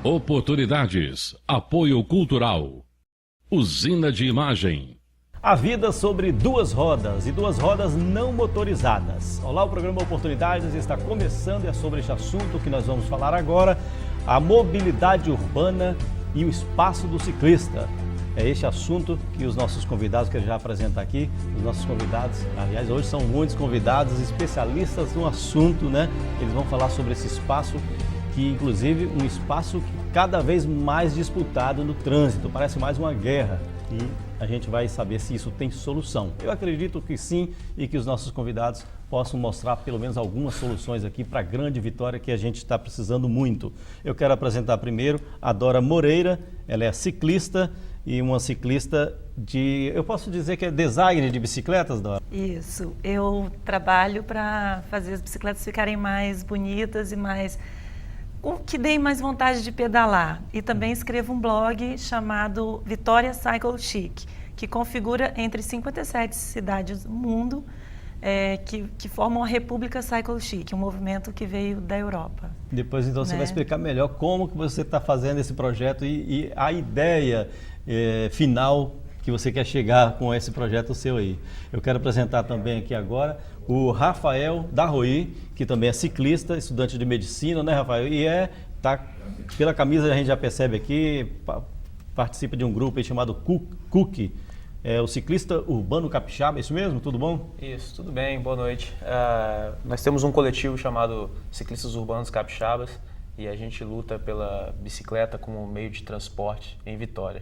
Oportunidades. Apoio cultural. Usina de Imagem. A vida sobre duas rodas e duas rodas não motorizadas. Olá, o programa Oportunidades está começando e é sobre este assunto que nós vamos falar agora, a mobilidade urbana e o espaço do ciclista. É este assunto que os nossos convidados, que eu já apresentar aqui, os nossos convidados, aliás, hoje são muitos convidados, especialistas no assunto, né? Eles vão falar sobre esse espaço, que inclusive um espaço cada vez mais disputado no trânsito, parece mais uma guerra. E a gente vai saber se isso tem solução. Eu acredito que sim e que os nossos convidados possam mostrar pelo menos algumas soluções aqui para a grande vitória que a gente está precisando muito. Eu quero apresentar primeiro a Dora Moreira, ela é ciclista e uma ciclista eu posso dizer que é designer de bicicletas, Dora? Isso, eu trabalho para fazer as bicicletas ficarem mais bonitas e mais... que deem mais vontade de pedalar. E também escrevo um blog chamado Vitória Cycle Chic, que configura entre 57 cidades do mundo que formam a República Cycle Chic, um movimento que veio da Europa. Depois então você vai explicar melhor como que você está fazendo esse projeto e a ideia final que você quer chegar com esse projeto seu aí. Eu quero apresentar também aqui agora o Rafael Darroí, que também é ciclista, estudante de medicina, né, Rafael? E pela camisa a gente já percebe aqui, participa de um grupo aí chamado Cook, é o ciclista urbano capixaba, é isso mesmo? Tudo bom? Isso, tudo bem, boa noite. Nós temos um coletivo chamado Ciclistas Urbanos Capixabas e a gente luta pela bicicleta como meio de transporte em Vitória.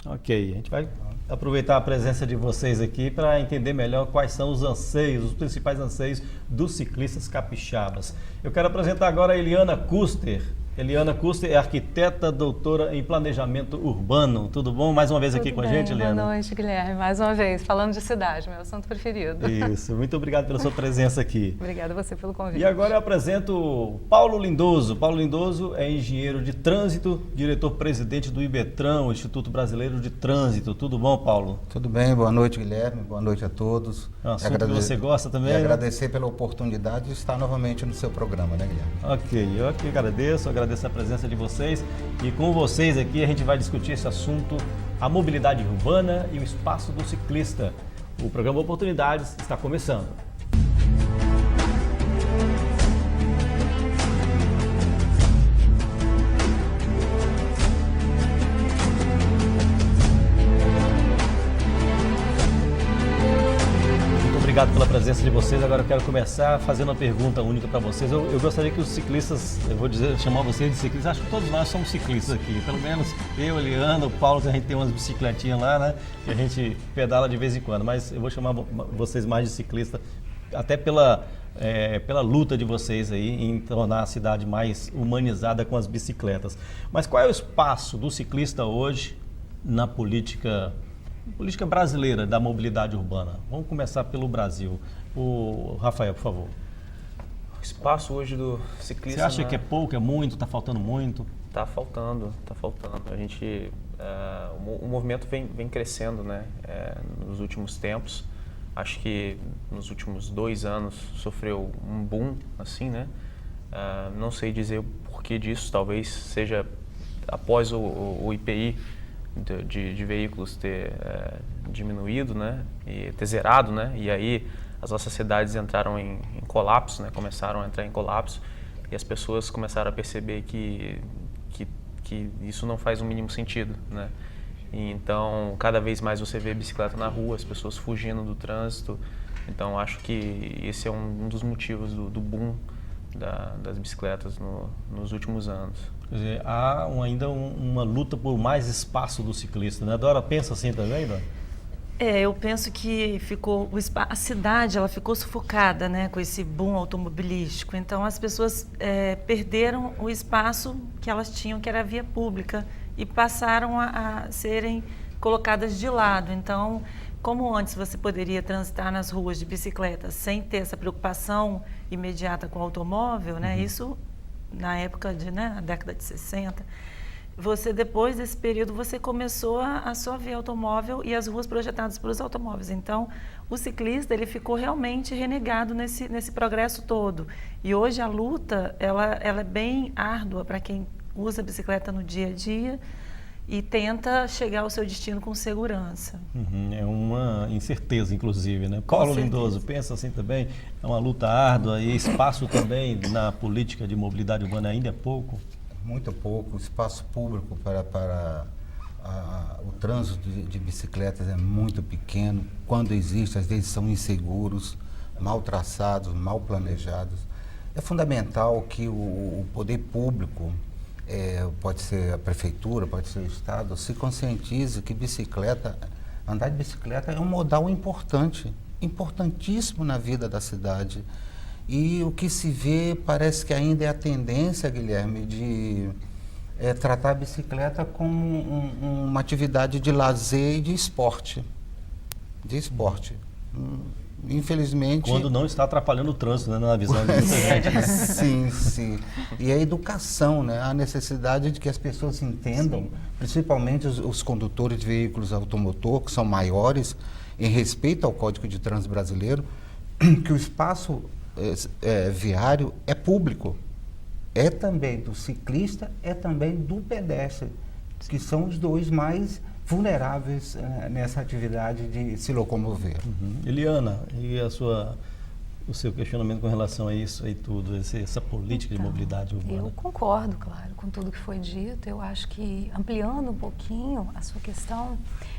Ok, a gente vai aproveitar a presença de vocês aqui para entender melhor quais são os anseios, os principais anseios dos ciclistas capixabas. Eu quero apresentar agora a Eliana Custer. Eliana Custer é arquiteta, doutora em planejamento urbano. Tudo bom? Mais uma vez aqui com a gente, Eliana? Boa noite, Guilherme. Mais uma vez, falando de cidade, meu assunto preferido. Isso, muito obrigado pela sua presença aqui. Obrigada a você pelo convite. E agora eu apresento Paulo Lindoso. Paulo Lindoso é engenheiro de trânsito, diretor-presidente do IBETRAN, o Instituto Brasileiro de Trânsito. Tudo bom, Paulo? Tudo bem, boa noite, Guilherme. Boa noite a todos. É um assunto que você gosta também, E né? agradecer pela oportunidade de estar novamente no seu programa, né, Guilherme? Ok, eu aqui agradeço a presença de vocês e com vocês aqui a gente vai discutir esse assunto, a mobilidade urbana e o espaço do ciclista. O programa Oportunidades está começando. Obrigado pela presença de vocês. Agora eu quero começar fazendo uma pergunta única para vocês. Eu gostaria que os ciclistas, chamar vocês de ciclistas, acho que todos nós somos ciclistas aqui, pelo menos eu, Eliana, o Paulo, que a gente tem umas bicicletinhas lá, né, que a gente pedala de vez em quando, mas eu vou chamar vocês mais de ciclista, até pela luta de vocês aí em tornar a cidade mais humanizada com as bicicletas. Mas qual é o espaço do ciclista hoje na política brasileira da mobilidade urbana? Vamos começar pelo Brasil. O Rafael, por favor. O espaço hoje do ciclista... Você acha que é pouco, é muito, está faltando muito? Está faltando. A gente, o movimento vem crescendo, né, nos últimos tempos. Acho que nos últimos 2 anos sofreu um boom, assim, né? Não sei dizer o porquê disso, talvez seja após o IPI, de veículos ter diminuído, né, e ter zerado, né, e aí as nossas cidades entraram em colapso, né, começaram a entrar em colapso e as pessoas começaram a perceber que isso não faz o mínimo sentido, né, e então cada vez mais você vê bicicleta na rua, as pessoas fugindo do trânsito, então acho que esse é um dos motivos do boom das bicicletas nos últimos anos. Quer dizer, há ainda uma luta por mais espaço do ciclista, né? A Dora pensa assim também, Dora? Eu penso que a cidade ela ficou sufocada, né, com esse boom automobilístico. Então as pessoas perderam o espaço que elas tinham, que era a via pública, e passaram a serem colocadas de lado. Então, como antes você poderia transitar nas ruas de bicicleta sem ter essa preocupação imediata com o automóvel, né? Isso na época na década de 60, depois desse período, você começou a só ver automóvel e as ruas projetadas para os automóveis. Então, o ciclista, ele ficou realmente renegado nesse progresso todo. E hoje a luta, ela é bem árdua para quem usa a bicicleta no dia a dia e tenta chegar ao seu destino com segurança. É uma incerteza, inclusive, né? Paulo Lindoso, pensa assim também, é uma luta árdua e espaço também na política de mobilidade urbana ainda é pouco? Muito pouco. O espaço público para o trânsito de bicicletas é muito pequeno. Quando existe, às vezes são inseguros, mal traçados, mal planejados. É fundamental que o poder público, pode ser a prefeitura, pode ser o Estado, se conscientize que andar de bicicleta é um modal importante, importantíssimo na vida da cidade. E o que se vê parece que ainda é a tendência, Guilherme, de tratar a bicicleta como uma atividade de lazer e de esporte. Infelizmente... Quando não está atrapalhando o trânsito, né, na visão de muita gente. Né? Sim. E a educação, né? A necessidade de que as pessoas entendam, principalmente os condutores de veículos automotor, que são maiores, em respeito ao Código de Trânsito Brasileiro, que o espaço viário é público. É também do ciclista, é também do pedestre, que são os dois mais vulneráveis nessa atividade de se locomover. Eliana, e o seu questionamento com relação a isso aí tudo, essa política de mobilidade urbana? Eu concordo, claro, com tudo que foi dito. Eu acho que, ampliando um pouquinho a sua questão,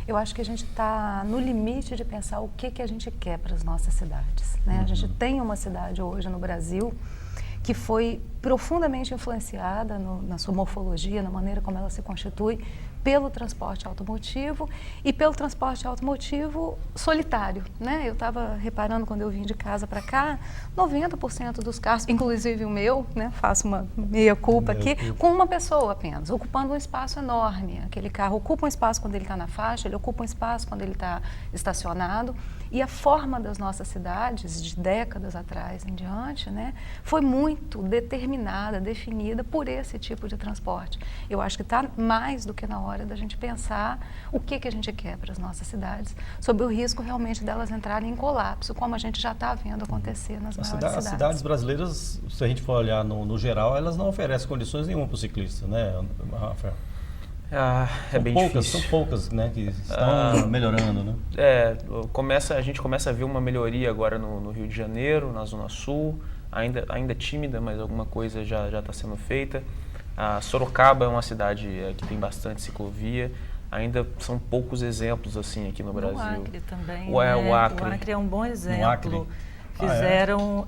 eu acho que a gente está no limite de pensar o que a gente quer para as nossas cidades, né? A gente tem uma cidade hoje no Brasil que foi profundamente influenciada na sua morfologia, na maneira como ela se constitui, pelo transporte automotivo e pelo transporte automotivo solitário, né? Eu estava reparando quando eu vim de casa para cá, 90% dos carros, inclusive o meu, né? Faço uma meia-culpa aqui, com uma pessoa apenas, ocupando um espaço enorme. Aquele carro ocupa um espaço quando ele está na faixa, ele ocupa um espaço quando ele está estacionado. E a forma das nossas cidades, de décadas atrás em diante, né, foi muito determinada, definida por esse tipo de transporte. Eu acho que está mais do que na hora da gente pensar o que a gente quer para as nossas cidades, sob o risco realmente delas entrarem em colapso, como a gente já está vendo acontecer nas maiores cidades. As cidades brasileiras, se a gente for olhar no geral, elas não oferecem condições nenhuma para o ciclista, né, Rafael? É bem difícil. São poucas, né, que estão melhorando, né? A gente começa a ver uma melhoria agora no Rio de Janeiro, na Zona Sul, ainda tímida, mas alguma coisa já está sendo feita. Sorocaba é uma cidade que tem bastante ciclovia. Ainda são poucos exemplos assim aqui no Brasil. O Acre também. O Acre. O Acre é um bom exemplo. Fizeram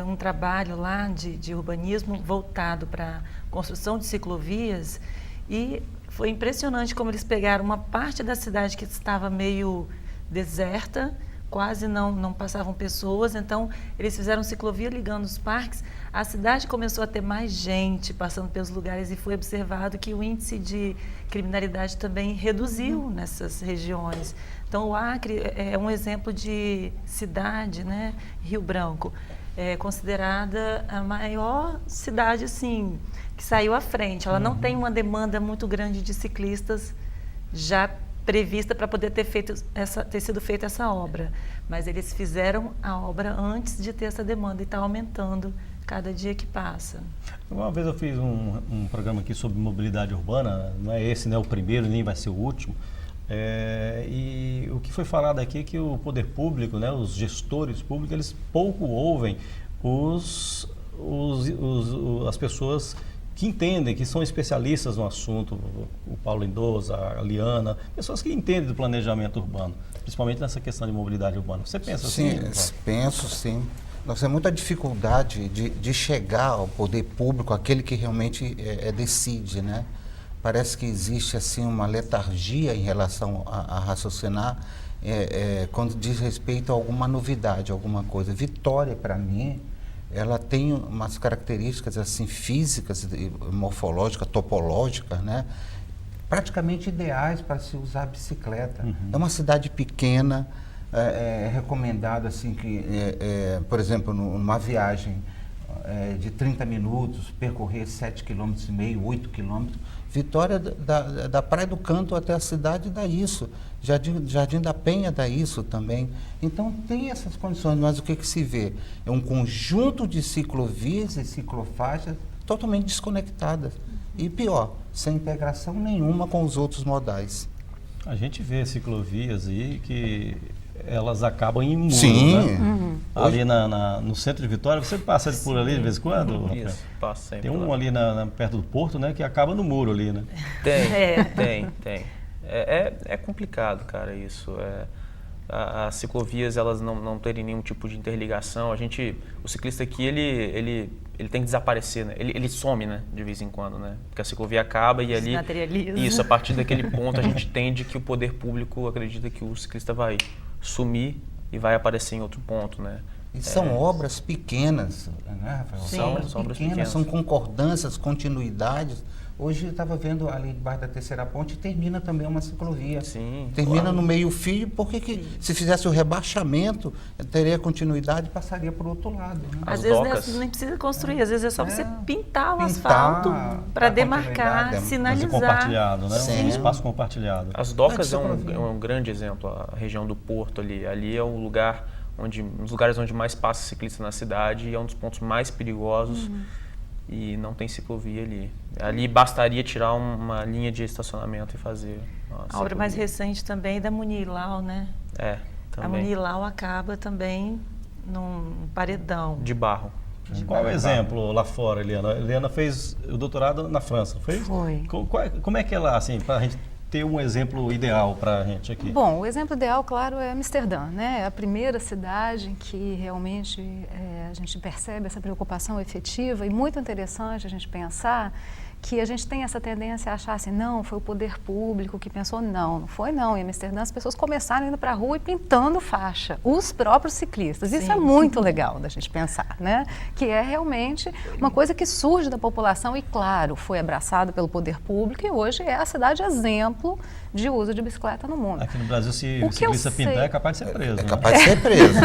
um trabalho lá de urbanismo voltado para construção de ciclovias e foi impressionante como eles pegaram uma parte da cidade que estava meio deserta, quase não passavam pessoas, então eles fizeram ciclovia ligando os parques, a cidade começou a ter mais gente passando pelos lugares e foi observado que o índice de criminalidade também reduziu nessas regiões. Então o Acre é um exemplo de cidade, né? Rio Branco, é considerada a maior cidade assim, que saiu à frente. Ela não tem uma demanda muito grande de ciclistas já prevista para poder ter sido feita essa obra. Mas eles fizeram a obra antes de ter essa demanda e está aumentando cada dia que passa. Uma vez eu fiz um programa aqui sobre mobilidade urbana, não é esse, né, o primeiro, nem vai ser o último. E o que foi falado aqui é que o poder público, né, os gestores públicos, eles pouco ouvem as pessoas que entendem, que são especialistas no assunto, o Paulo Lindoso, a Liana, pessoas que entendem do planejamento urbano, principalmente nessa questão de mobilidade urbana. Você pensa assim? Sim, penso sim. Nós temos muita dificuldade de chegar ao poder público, aquele que realmente decide, né? Parece que existe assim uma letargia em relação a raciocinar quando diz respeito a alguma novidade, alguma coisa. Vitória, para mim, ela tem umas características assim físicas, morfológicas, topológicas, né? Praticamente ideais para se usar a bicicleta. É uma cidade pequena, é recomendado assim que, por exemplo, numa viagem de 30 minutos, percorrer 7,5 km, 8 km. Vitória da Praia do Canto até a cidade dá isso. Jardim da Penha dá isso também. Então tem essas condições, mas o que se vê? É um conjunto de ciclovias e ciclofaixas totalmente desconectadas. e pior, sem integração nenhuma com os outros modais. A gente vê ciclovias aí que elas acabam em muro, Sim. né? Ali no centro de Vitória, você passa por ali de vez em quando, Rafael? Isso, passa sempre Tem um lá. ali perto do porto, né, que acaba no muro ali, né? Tem. É complicado, cara, isso. As ciclovias, elas não terem nenhum tipo de interligação. O ciclista aqui, ele tem que desaparecer, né? Ele some, né, de vez em quando, né? Porque a ciclovia acaba e ali... Desmaterializa. Isso, a partir daquele ponto a gente entende que o poder público acredita que o ciclista vai sumir e vai aparecer em outro ponto, né? E são obras pequenas, né, Rafael? Sim. São obras pequenas. São concordâncias, continuidades. Hoje eu estava vendo ali debaixo da terceira ponte, termina também uma ciclovia. Sim, Termina claro. no meio-fio, porque se fizesse o rebaixamento, teria continuidade e passaria para o outro lado. Né? As Às vezes docas. nem precisa construir, às vezes é só você pintar o Pintar, asfalto para a demarcar, continuidade, Mas é sinalizar. compartilhado, né? Sim. Um espaço compartilhado. As docas Antes é da um grande exemplo, a região do Porto ali. Ali é um lugar um dos lugares onde mais passa ciclista na cidade e é um dos pontos mais perigosos e não tem ciclovia ali. Ali bastaria tirar uma linha de estacionamento e fazer A obra mais recente também é da Munilau, né? É, A também. Munilau acaba também num paredão. De barro. Qual é o exemplo lá fora, Eliana? A Eliana fez o doutorado na França, não fez? Foi. Como é que é lá, assim, para a gente ter um exemplo ideal para a gente aqui? Bom, o exemplo ideal, claro, é Amsterdã, né? É a primeira cidade em que realmente a gente percebe essa preocupação efetiva e muito interessante a gente pensar que a gente tem essa tendência a achar assim, não, foi o poder público que pensou, não foi não. Em Amsterdã as pessoas começaram indo para a rua e pintando faixa, os próprios ciclistas. Isso é muito legal da gente pensar, né? Que é realmente uma coisa que surge da população e, claro, foi abraçado pelo poder público e hoje é a cidade exemplo de uso de bicicleta no mundo. Aqui no Brasil, se O o que eu ciclista pintar, sei- é capaz de ser preso. É né? capaz de ser preso.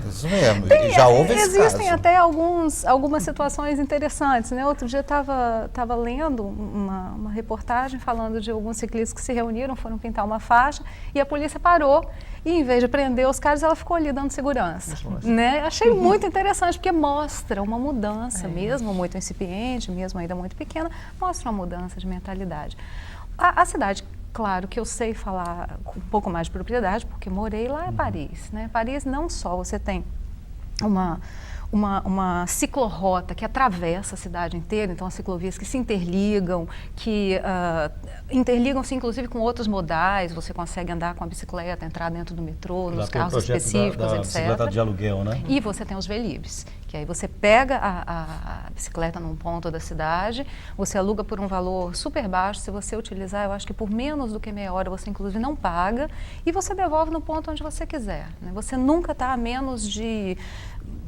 Isso mesmo. E já houve esse Existem caso. até algumas situações interessantes, né? Outro dia estava lendo uma reportagem falando de alguns ciclistas que se reuniram, foram pintar uma faixa e a polícia parou e em vez de prender os caras, ela ficou ali dando segurança, né? Achei muito interessante porque mostra uma mudança, mesmo muito incipiente, mesmo ainda muito pequena, mostra uma mudança de mentalidade. A cidade, claro que eu sei falar com um pouco mais de propriedade, porque morei lá, é Paris, né? Paris não só você tem uma ciclorrota que atravessa a cidade inteira, então as ciclovias que se interligam, que interligam-se inclusive com outros modais, você consegue andar com a bicicleta, entrar dentro do metrô, nos Já tem o carros projeto específicos, da bicicleta etc. de aluguel, né? E você tem os velibres, que aí você pega a bicicleta num ponto da cidade, você aluga por um valor super baixo, se você utilizar, eu acho que por menos do que meia hora você inclusive não paga, e você devolve no ponto onde você quiser, né? Você nunca está a menos de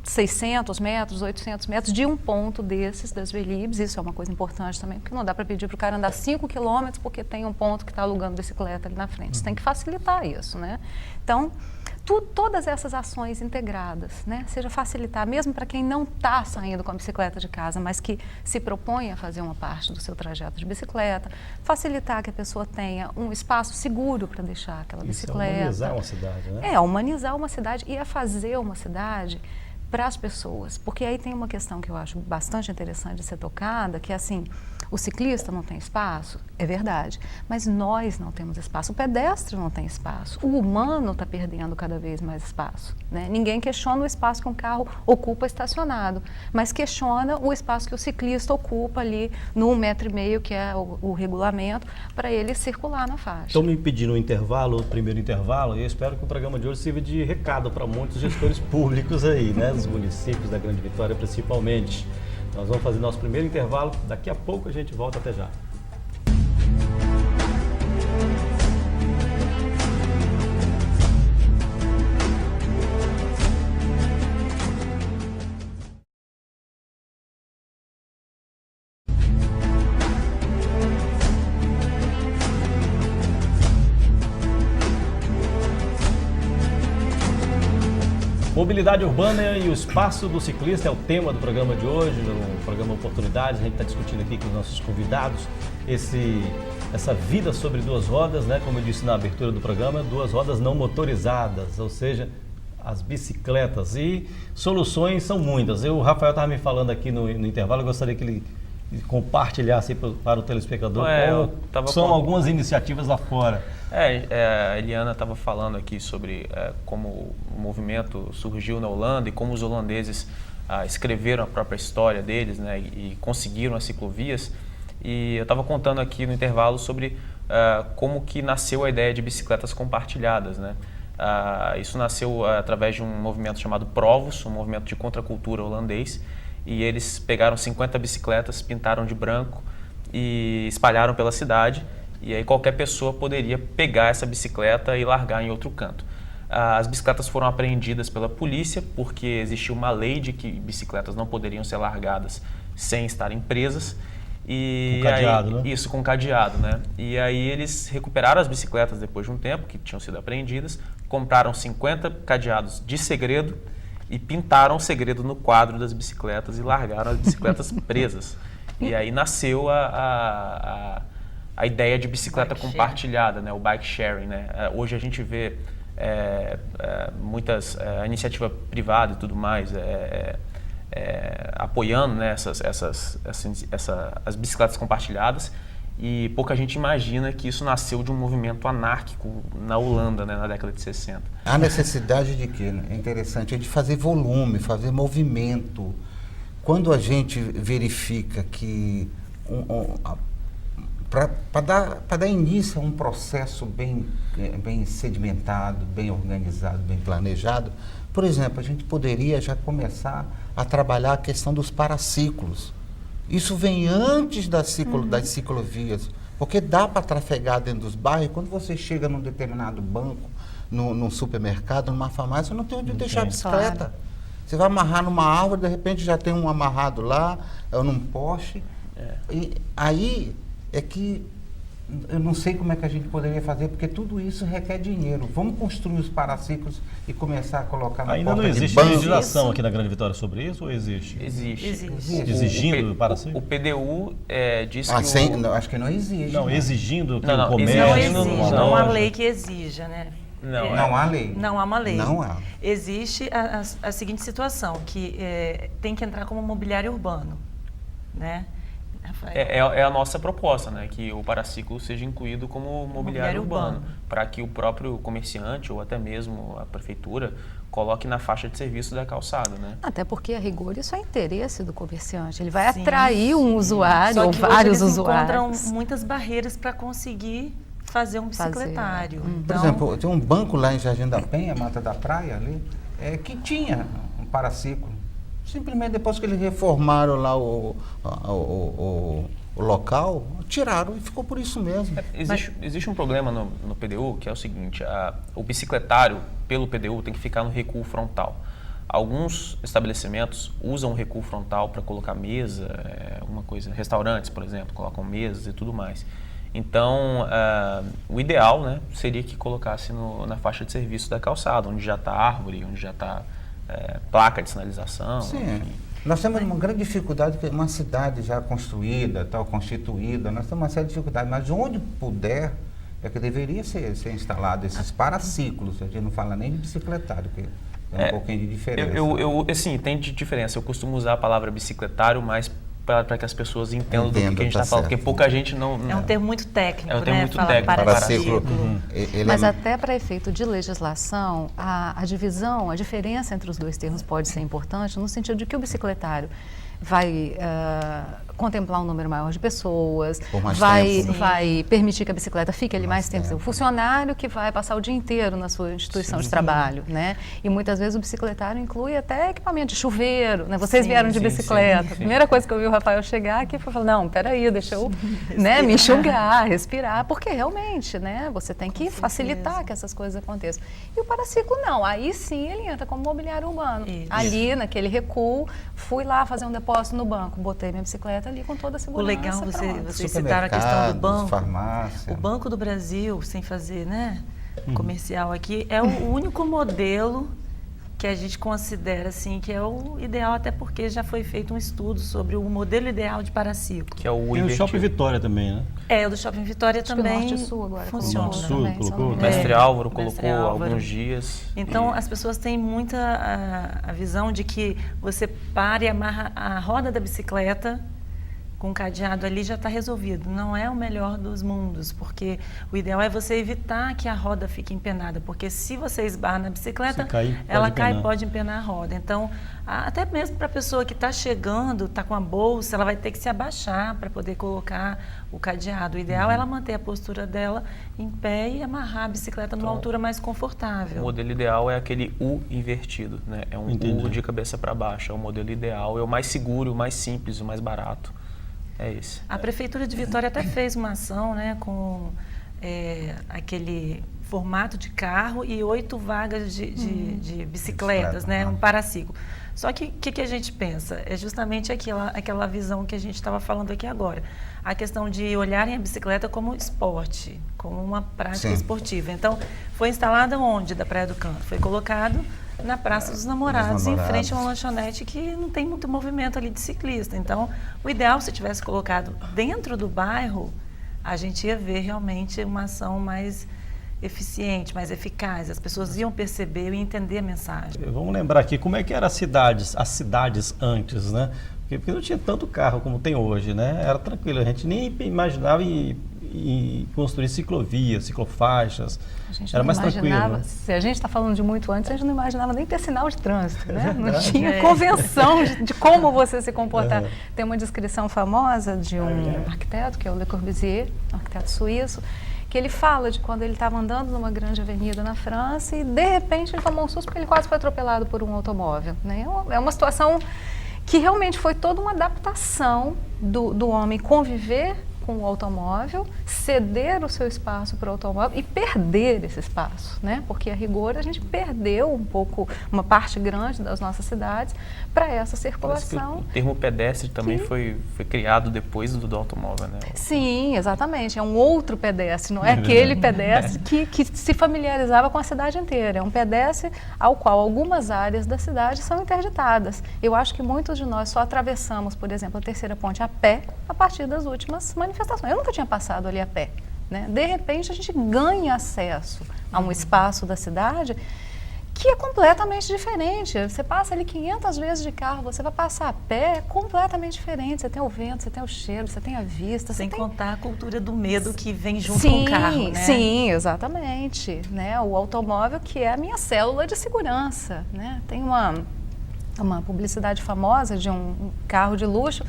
600 metros, 800 metros de um ponto desses, das velibres. Isso é uma coisa importante também, porque não dá para pedir para o cara andar 5 quilômetros porque tem um ponto que está alugando bicicleta ali na frente. Você tem que facilitar isso, né? Então, todas essas ações integradas, né? Seja facilitar, mesmo para quem não está saindo com a bicicleta de casa, mas que se propõe a fazer uma parte do seu trajeto de bicicleta, facilitar que a pessoa tenha um espaço seguro para deixar aquela Isso é bicicleta. humanizar uma cidade, né? É, humanizar uma cidade e é fazer uma cidade para as pessoas. Porque aí tem uma questão que eu acho bastante interessante de ser tocada, que é assim, o ciclista não tem espaço, é verdade, mas nós não temos espaço, o pedestre não tem espaço, o humano está perdendo cada vez mais espaço, né? Ninguém questiona o espaço que um carro ocupa estacionado, mas questiona o espaço que o ciclista ocupa ali no 1,5 metro, que é o regulamento, para ele circular na faixa. Estão me pedindo um intervalo, o primeiro intervalo, e eu espero que o programa de hoje sirva de recado para muitos gestores públicos aí, né? Dos municípios da Grande Vitória, principalmente. Nós vamos fazer nosso primeiro intervalo, daqui a pouco a gente volta, até já. Mobilidade urbana e o espaço do ciclista é o tema do programa de hoje, no programa Oportunidades. A gente está discutindo aqui com os nossos convidados essa vida sobre duas rodas, né? Como eu disse na abertura do programa, duas rodas não motorizadas, ou seja, as bicicletas. E soluções são muitas. O Rafael estava me falando aqui no intervalo, eu gostaria que ele compartilhar assim, para o telespectador? Eu tava São algumas iniciativas lá fora. A Eliana estava falando aqui sobre como o movimento surgiu na Holanda e como os holandeses escreveram a própria história deles, né, e conseguiram as ciclovias. E eu estava contando aqui no intervalo sobre como que nasceu a ideia de bicicletas compartilhadas, né? Isso nasceu através de um movimento chamado Provos, um movimento de contracultura holandês, e eles pegaram 50 bicicletas, pintaram de branco e espalharam pela cidade, e aí qualquer pessoa poderia pegar essa bicicleta e largar em outro canto. As bicicletas foram apreendidas pela polícia porque existia uma lei de que bicicletas não poderiam ser largadas sem estarem presas. E com cadeado, aí, né? Isso, com cadeado, né? E aí eles recuperaram as bicicletas depois de um tempo, que tinham sido apreendidas, compraram 50 cadeados de segredo e pintaram o segredo no quadro das bicicletas e largaram as bicicletas presas. E aí nasceu a ideia de bicicleta Bike compartilhada, né? O bike sharing, né? Hoje a gente vê muitas iniciativa privada e tudo mais apoiando, né, as bicicletas compartilhadas, e pouca gente imagina que isso nasceu de um movimento anárquico na Holanda, né, na década de 60. A necessidade de quê? É interessante, é de fazer volume, fazer movimento. Quando a gente verifica que para dar início a um processo bem sedimentado, bem organizado, bem planejado, por exemplo, a gente poderia já começar a trabalhar a questão dos paraciclos. Isso vem antes das ciclovias, porque dá para trafegar dentro dos bairros. Quando você chega num determinado banco, num supermercado, numa farmácia, não tem onde deixar a bicicleta. Claro. Você vai amarrar numa árvore, de repente já tem um amarrado lá, ou num poste. E aí é que eu não sei como é que a gente poderia fazer, porque tudo isso requer dinheiro. Vamos construir os paraciclos e começar a colocar na Ainda porta não de existe banco. legislação aqui na Grande Vitória sobre isso, ou existe? Existe. Exigindo paraciclo? O PDU diz que Não, acho que não existe. Não, né? exigindo que Não, o não, comércio... Não Exigindo exige, não, não há não. lei que exija, né? Não há lei. Não há uma lei. Não há. Existe a seguinte situação, que tem que entrar como mobiliário urbano, né? Rafael? é a nossa proposta, né, que o paraciclo seja incluído como mobiliário urbano, para que o próprio comerciante ou até mesmo a prefeitura coloque na faixa de serviço da calçada, né? Até porque, a rigor, isso é interesse do comerciante. Ele vai Sim, atrair um usuário Só ou que vários hoje eles usuários. encontram muitas barreiras para conseguir fazer um bicicletário. Por Então, exemplo, tem um banco lá em Jardim da Penha, Mata da Praia, ali, que tinha um paraciclo. Simplesmente depois que eles reformaram lá o local, tiraram e ficou por isso mesmo. Existe um problema no PDU, que é o seguinte: o bicicletário, pelo PDU, tem que ficar no recuo frontal. Alguns estabelecimentos usam o recuo frontal para colocar mesa, uma coisa, restaurantes, por exemplo, colocam mesas e tudo mais. Então, o ideal, né, seria que colocasse na faixa de serviço da calçada, onde já está árvore, onde já está placa de sinalização. Sim. Enfim. Nós temos uma grande dificuldade, que uma cidade já construída, tal, constituída, nós temos uma série de dificuldades, mas onde puder, é que deveria ser instalado esses paraciclos. A gente não fala nem de bicicletário, que é um pouquinho de diferença. Assim, tem de diferença. Eu costumo usar a palavra bicicletário mais para que as pessoas entendam do que a gente está falando, porque pouca gente não... é um termo muito técnico, É um termo né? muito Falar técnico, paraciclo. Mas até para efeito de legislação, a divisão, a diferença entre os dois termos pode ser importante, no sentido de que o bicicletário vai contemplar um número maior de pessoas, Por mais tempo. vai permitir que a bicicleta fique ali mais tempo. O funcionário que vai passar o dia inteiro na sua instituição de trabalho, né? E muitas vezes o bicicletário inclui até equipamento de chuveiro, né? Vocês vieram de bicicleta. A primeira coisa que eu vi o Rafael chegar aqui foi falar, não, peraí, deixa eu me enxugar, respirar, porque realmente, né? Você tem que facilitar que essas coisas aconteçam. E o paraciclo não, aí sim ele entra como mobiliário urbano. Isso. Ali, naquele recuo, fui lá fazer um depósito no banco, botei minha bicicleta ali com toda a O segurança. legal, pronto. vocês citaram a questão do banco. Farmácia. O Banco do Brasil, sem fazer, né, comercial aqui, é o único modelo que a gente considera assim que é o ideal, até porque já foi feito um estudo sobre o modelo ideal de paraciclo. Que é o Tem o invertido. Shopping Vitória também, né? O do Shopping Vitória Acho que o também Norte e Sul agora funciona. Norte e Sul também, se eu não colocou, me né? engano. Mestre Álvaro Mestre colocou Álvaro. alguns dias. Então, e- as pessoas têm muita a visão de que você para e amarra a roda da bicicleta com o cadeado ali já está resolvido. Não é o melhor dos mundos, porque o ideal é você evitar que a roda fique empenada, porque se você esbarra na bicicleta, ela cai e pode empenar a roda. Então, até mesmo para a pessoa que está chegando, está com a bolsa, ela vai ter que se abaixar para poder colocar o cadeado. O ideal é ela manter a postura dela em pé e amarrar a bicicleta numa altura mais confortável. O modelo ideal é aquele U invertido, né? É um U de cabeça para baixo. É o modelo ideal, é o mais seguro, o mais simples, o mais barato. É esse. A Prefeitura de Vitória até fez uma ação, né, com aquele formato de carro e 8 vagas de bicicletas, né, um paraciclo. Só que o que a gente pensa? É justamente aquela visão que a gente estava falando aqui agora. A questão de olharem a bicicleta como esporte, como uma prática esportiva. Então, foi instalada onde da Praia do Canto? Foi colocado na Praça dos Namorados, em frente a uma lanchonete que não tem muito movimento ali de ciclista. Então, o ideal, se tivesse colocado dentro do bairro, a gente ia ver realmente uma ação mais eficiente, mais eficaz. As pessoas iam perceber e entender a mensagem. Vamos lembrar aqui como é que eram as cidades antes, né? Porque não tinha tanto carro como tem hoje, né? Era tranquilo, a gente nem imaginava em construir ciclovias, ciclofaixas. Era mais tranquilo. Né? Se a gente está falando de muito antes, a gente não imaginava nem ter sinal de trânsito, né? Não tinha convenção de como você se comportar. Tem uma descrição famosa de um arquiteto, que é o Le Corbusier, um arquiteto suíço, que ele fala de quando ele estava andando numa grande avenida na França e, de repente, ele tomou um susto porque ele quase foi atropelado por um automóvel. Né? É uma situação que realmente foi toda uma adaptação do homem conviver com o automóvel, ceder o seu espaço para o automóvel e perder esse espaço, né? Porque, a rigor, a gente perdeu um pouco, uma parte grande das nossas cidades para essa circulação. O termo pedestre também foi criado depois do automóvel, né? Sim, exatamente. É um outro pedestre, não é aquele pedestre que se familiarizava com a cidade inteira. É um pedestre ao qual algumas áreas da cidade são interditadas. Eu acho que muitos de nós só atravessamos, por exemplo, a Terceira Ponte a pé a partir das últimas manifestações. Eu nunca tinha passado ali a pé, né? De repente, a gente ganha acesso a um espaço da cidade que é completamente diferente. Você passa ali 500 vezes de carro, você vai passar a pé, é completamente diferente. Você tem o vento, você tem o cheiro, você tem a vista. Sem contar a cultura do medo que vem junto com o carro, né? Sim, exatamente. Né? O automóvel que é a minha célula de segurança. Né? Tem uma publicidade famosa de um carro de luxo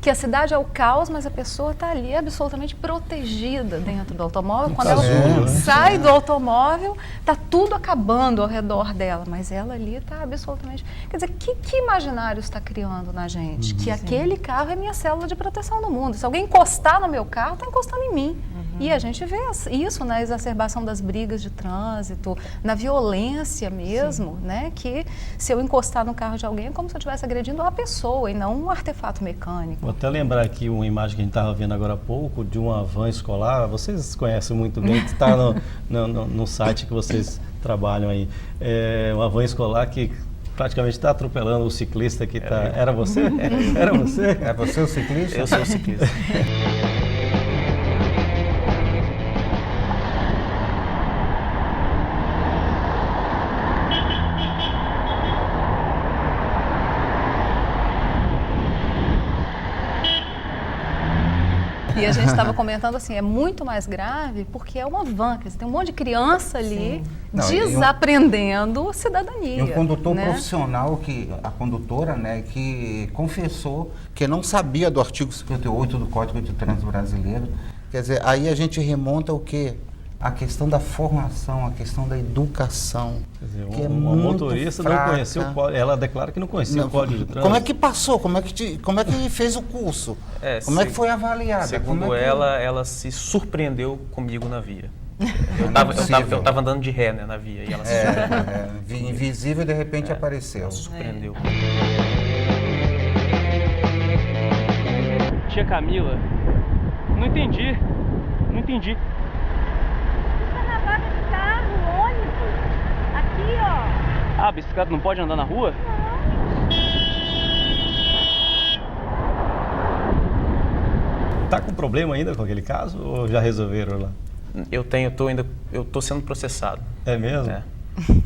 que a cidade é o caos, mas a pessoa está ali absolutamente protegida dentro do automóvel. Quando ela sai do automóvel, está tudo acabando ao redor dela, mas ela ali está absolutamente... Quer dizer, que imaginário está criando na gente? Que aquele carro é minha célula de proteção no mundo. Se alguém encostar no meu carro, está encostando em mim. E a gente vê isso na exacerbação das brigas de trânsito, na violência mesmo, né? Que se eu encostar no carro de alguém é como se eu estivesse agredindo uma pessoa e não um artefato mecânico. Vou até lembrar aqui uma imagem que a gente estava vendo agora há pouco de uma van escolar. Vocês conhecem muito bem, que está no site que vocês trabalham aí. É uma van escolar que praticamente está atropelando o ciclista que está... Era você? Era você? É você o ciclista? Eu sou o ciclista. E a gente estava comentando assim, é muito mais grave porque é uma van, quer dizer, tem um monte de criança ali desaprendendo cidadania. E um condutor profissional, a condutora, né, que confessou que não sabia do artigo 58 do Código de Trânsito Brasileiro. Quer dizer, aí a gente remonta o quê? A questão da formação, a questão da educação. Quer dizer, uma motorista não conhecia o código, ela declara que não conhecia o Código de Trânsito. Como é que passou? Como é que fez o curso? Como é que foi avaliada? Segundo ela se surpreendeu comigo na via. Eu estava andando de ré, né, na via, e ela se invisível e de repente apareceu. Ela se surpreendeu. Tia Camila, não entendi. Ah, a bicicleta não pode andar na rua? Tá com problema ainda com aquele caso ou já resolveram lá? Eu tô sendo processado. É mesmo?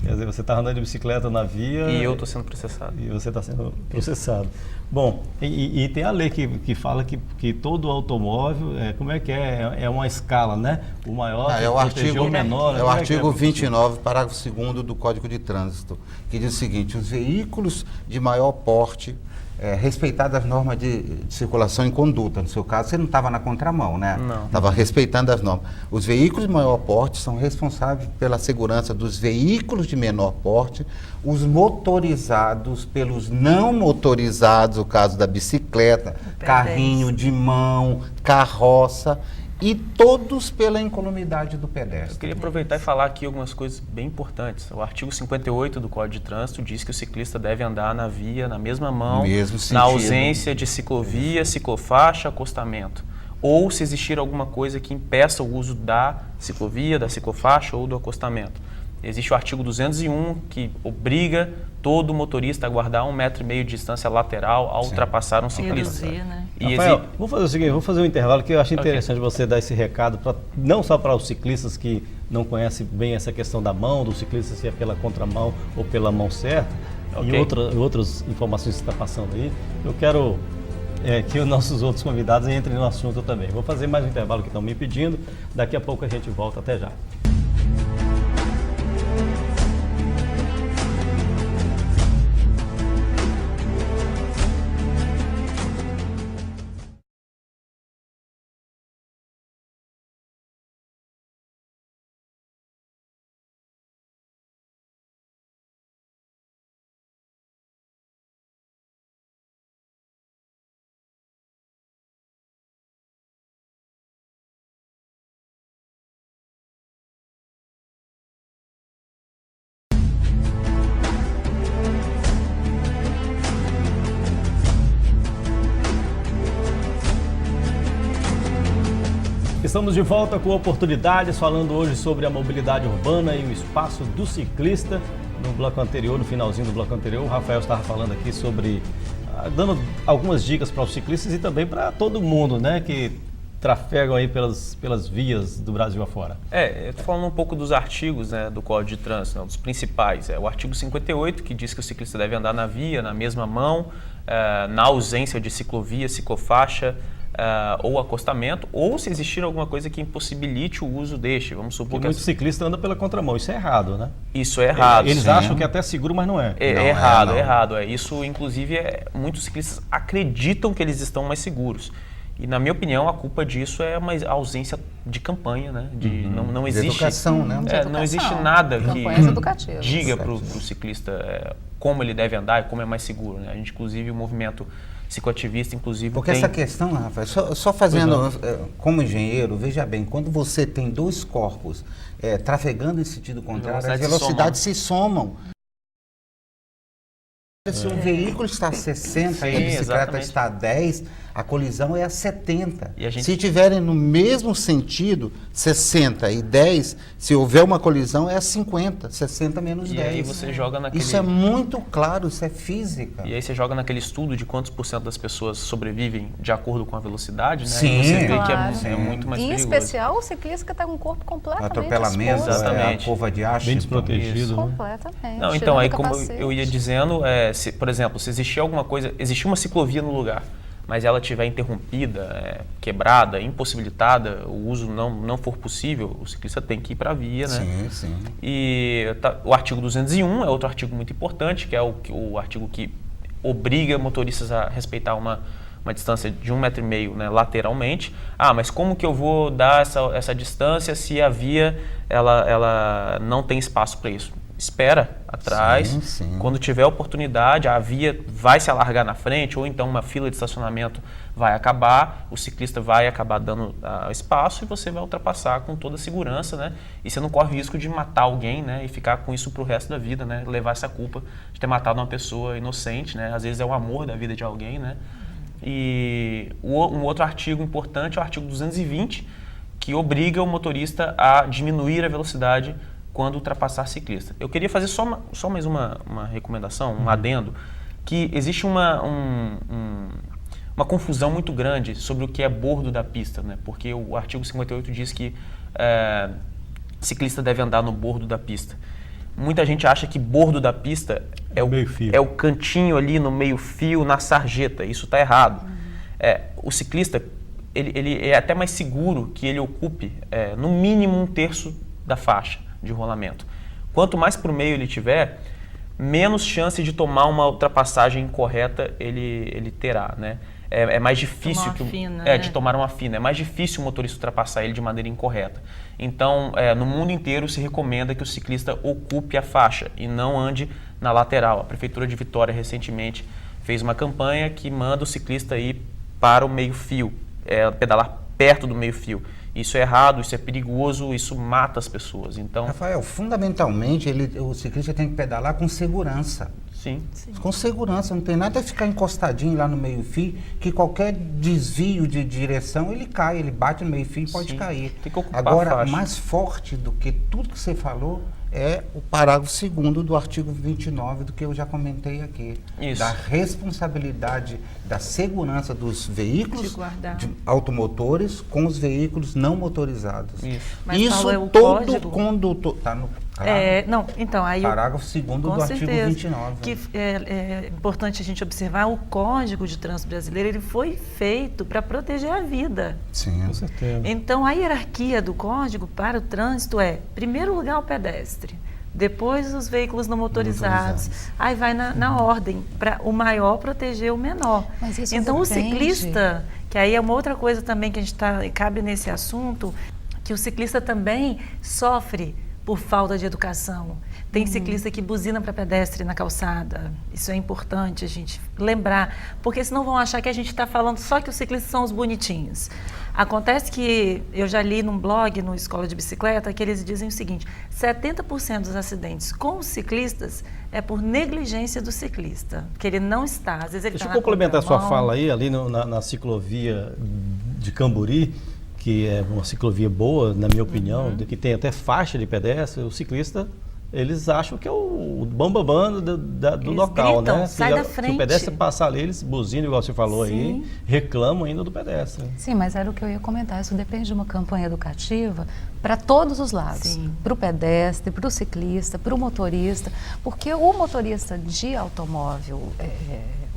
Quer dizer, você está andando de bicicleta na via... E eu estou sendo processado. E você está sendo processado. Bom, e tem a lei que fala que todo automóvel, como é que é? É uma escala, né? O maior é o artigo, o menor. é o artigo 29, parágrafo 2º do Código de Trânsito, que diz o seguinte: os veículos de maior porte, respeitadas as normas de circulação em conduta. No seu caso, você não estava na contramão, né? Não. Estava respeitando as normas. Os veículos de maior porte são responsáveis pela segurança dos veículos de menor porte, os motorizados pelos não motorizados, o caso da bicicleta, carrinho de mão, carroça, e todos pela incolumidade do pedestre. Eu queria aproveitar e falar aqui algumas coisas bem importantes. O artigo 58 do Código de Trânsito diz que o ciclista deve andar na via na mesma mão, na ausência de ciclovia, ciclofaixa, acostamento. Ou se existir alguma coisa que impeça o uso da ciclovia, da ciclofaixa ou do acostamento. Existe o artigo 201 que obriga todo motorista a guardar 1,5 metro de distância lateral ao ultrapassar um ciclista. Reduzir, né? Rafael, vamos fazer o seguinte, vamos fazer um intervalo que eu acho interessante você dar esse recado, não só para os ciclistas que não conhecem bem essa questão da mão, do ciclista se é pela contramão ou pela mão certa, e outras informações que você está passando aí. Eu quero que os nossos outros convidados entrem no assunto também. Vou fazer mais um intervalo que estão me pedindo, daqui a pouco a gente volta, até já. Estamos de volta com Oportunidades, falando hoje sobre a mobilidade urbana e o espaço do ciclista. No bloco anterior, no finalzinho do bloco anterior, o Rafael estava falando aqui sobre, dando algumas dicas para os ciclistas e também para todo mundo, né, que trafegam aí pelas vias do Brasil afora. Eu estou falando um pouco dos artigos, né, do Código de Trânsito, dos principais. O artigo 58, que diz que o ciclista deve andar na via, na mesma mão, na ausência de ciclovia, ciclofaixa, ou acostamento, ou se existir alguma coisa que impossibilite o uso deste. Vamos supor que muito ciclista anda pela contramão, isso é errado, né? Isso é errado. Eles acham que é até seguro, mas não é. É errado. Isso, inclusive, muitos ciclistas acreditam que eles estão mais seguros. E, na minha opinião, a culpa disso é uma ausência de campanha, né? Não existe... De educação, né? Não existe nada que diga para o educativas. ciclista como ele deve andar e como é mais seguro, né? A gente, inclusive, o movimento psicoativista, inclusive, Porque essa questão, Rafael, só fazendo, como engenheiro, veja bem, quando você tem dois corpos trafegando em sentido contrário, as velocidades se somam. Se um veículo está a 60 e a bicicleta exatamente. está a 10, a colisão é a 70. E a gente... Se tiverem no mesmo sentido, 60 e 10, se houver uma colisão é a 50, 60 menos 10. E aí você joga naquele... Isso é muito claro, isso é física. E aí você joga naquele estudo de quantos % das pessoas sobrevivem de acordo com a velocidade, né? Sim, e você vê claro. que é muito mais Em perigoso. especial o ciclista que está com o corpo completamente Atropelamento, exposto. Exatamente. a curva de Ashton. Bem desprotegido. Né? Completamente. Não, então, aí como eu ia dizendo, por exemplo, se existir alguma coisa, existir uma ciclovia no lugar, mas ela estiver interrompida, quebrada, impossibilitada, o uso não for possível, o ciclista tem que ir para a via, né? Sim, sim. E o artigo 201 é outro artigo muito importante, que é o artigo que obriga motoristas a respeitar uma distância de 1,5 metro, né, lateralmente. Mas como que eu vou dar essa distância se a via ela não tem espaço para isso? Espera atrás, sim. Quando tiver oportunidade, a via vai se alargar na frente, ou então uma fila de estacionamento vai acabar, o ciclista vai acabar dando espaço e você vai ultrapassar com toda a segurança, né? E você não corre o risco de matar alguém, né? E ficar com isso pro resto da vida, né? Levar essa culpa de ter matado uma pessoa inocente, né? Às vezes é o amor da vida de alguém, né? E um outro artigo importante é o artigo 220, que obriga o motorista a diminuir a velocidade quando ultrapassar ciclista. Eu queria fazer só mais uma recomendação, um adendo, que existe uma confusão muito grande sobre o que é bordo da pista, né? Porque o artigo 58 diz que ciclista deve andar no bordo da pista. Muita gente acha que bordo da pista Meio-fio. é o cantinho ali no meio-fio, na sarjeta. Isso está errado. O ciclista, ele é até mais seguro que ele ocupe, no mínimo, 1/3 da faixa de rolamento. Quanto mais para o meio ele tiver, menos chance de tomar uma ultrapassagem incorreta ele terá, né? É mais difícil de tomar uma fina. É mais difícil o motorista ultrapassar ele de maneira incorreta. Então, no mundo inteiro se recomenda que o ciclista ocupe a faixa e não ande na lateral. A Prefeitura de Vitória recentemente fez uma campanha que manda o ciclista ir para o meio-fio, pedalar perto do meio-fio. Isso é errado, isso é perigoso, isso mata as pessoas. Então, Rafael, fundamentalmente o ciclista tem que pedalar com segurança. sim. Com segurança, não tem nada a ficar encostadinho lá no meio-fio, que qualquer desvio de direção ele cai, ele bate no meio-fio e pode Sim, cair. tem que ocupar a Agora, faixa. mais forte do que tudo que você falou é o parágrafo 2º do artigo 29 do que eu já comentei aqui. Isso. Da responsabilidade da segurança dos veículos De guardar. automotores com os veículos não motorizados. Isso. Mas, Isso Paulo, é o todo código? condutor... Tá no Não, então, aí parágrafo 2º do com artigo certeza, 29. que é importante a gente observar, o Código de Trânsito Brasileiro, ele foi feito para proteger a vida. Sim. Com certeza. Então, a hierarquia do Código para o trânsito é, em primeiro lugar, o pedestre, depois os veículos não motorizados, aí vai na ordem, para o maior proteger o menor. Mas isso então, o depende. ciclista, que aí é uma outra coisa também que a gente cabe nesse assunto, que o ciclista também sofre por falta de educação. Tem ciclista que buzina para pedestre na calçada. Isso é importante a gente lembrar, porque senão vão achar que a gente está falando só que os ciclistas são os bonitinhos. Acontece que eu já li num blog, no Escola de Bicicleta, que eles dizem o seguinte: 70% dos acidentes com os ciclistas é por negligência do ciclista, que ele não está. Às vezes ele Deixa tá eu na complementar a sua contramão. fala aí, ali na ciclovia de Camburi, que é uma ciclovia boa, na minha opinião, que tem até faixa de pedestre. O ciclista, eles acham que é o bambambam do Eles local, gritam, né? sai da frente. Se o pedestre passar ali, eles buzinam, igual você falou aí, Sim. reclamam ainda do pedestre. Sim, mas era o que eu ia comentar. Isso depende de uma campanha educativa para todos os lados. Sim. Para o pedestre, para o ciclista, para o motorista. Porque o motorista de automóvel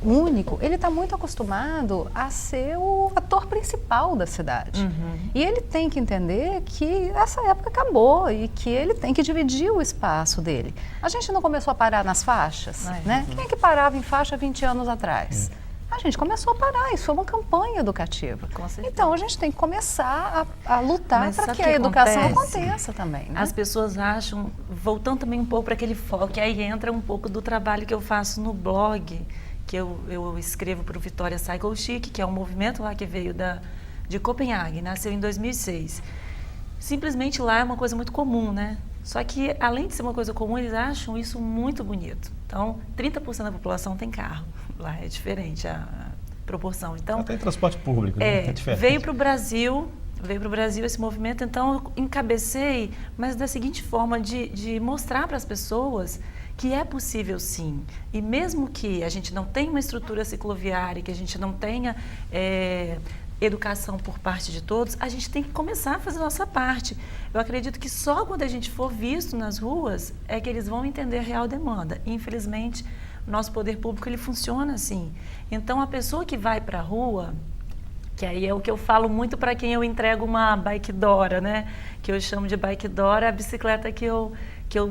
único, ele está muito acostumado a ser o ator principal da cidade. E ele tem que entender que essa época acabou e que ele tem que dividir o espaço dele. A gente não começou a parar nas faixas, né? Quem é que parava em faixa 20 anos atrás? A gente começou a parar, isso foi uma campanha educativa. Com certeza. Então, a gente tem que começar a lutar Mas para sabe que o que a educação acontece? aconteça também. Né? As pessoas acham, voltando também um pouco para aquele foco, que aí entra um pouco do trabalho que eu faço no blog, que eu escrevo para o Vitória Cycle Chic, que é um movimento lá que veio de Copenhague, nasceu em 2006. Simplesmente lá é uma coisa muito comum, né? Só que, além de ser uma coisa comum, eles acham isso muito bonito. Então, 30% da população tem carro. Lá é diferente a proporção. Então, Até em transporte público, né? É diferente. veio para o Brasil esse movimento, então eu encabecei, mas da seguinte forma, de mostrar para as pessoas que é possível sim. E mesmo que a gente não tenha uma estrutura cicloviária, que a gente não tenha educação por parte de todos, a gente tem que começar a fazer a nossa parte. Eu acredito que só quando a gente for visto nas ruas é que eles vão entender a real demanda. Infelizmente, o nosso poder público ele funciona assim. Então, a pessoa que vai para a rua, que aí é o que eu falo muito para quem eu entrego uma bike Dora, né? Que eu chamo de bike Dora, a bicicleta que eu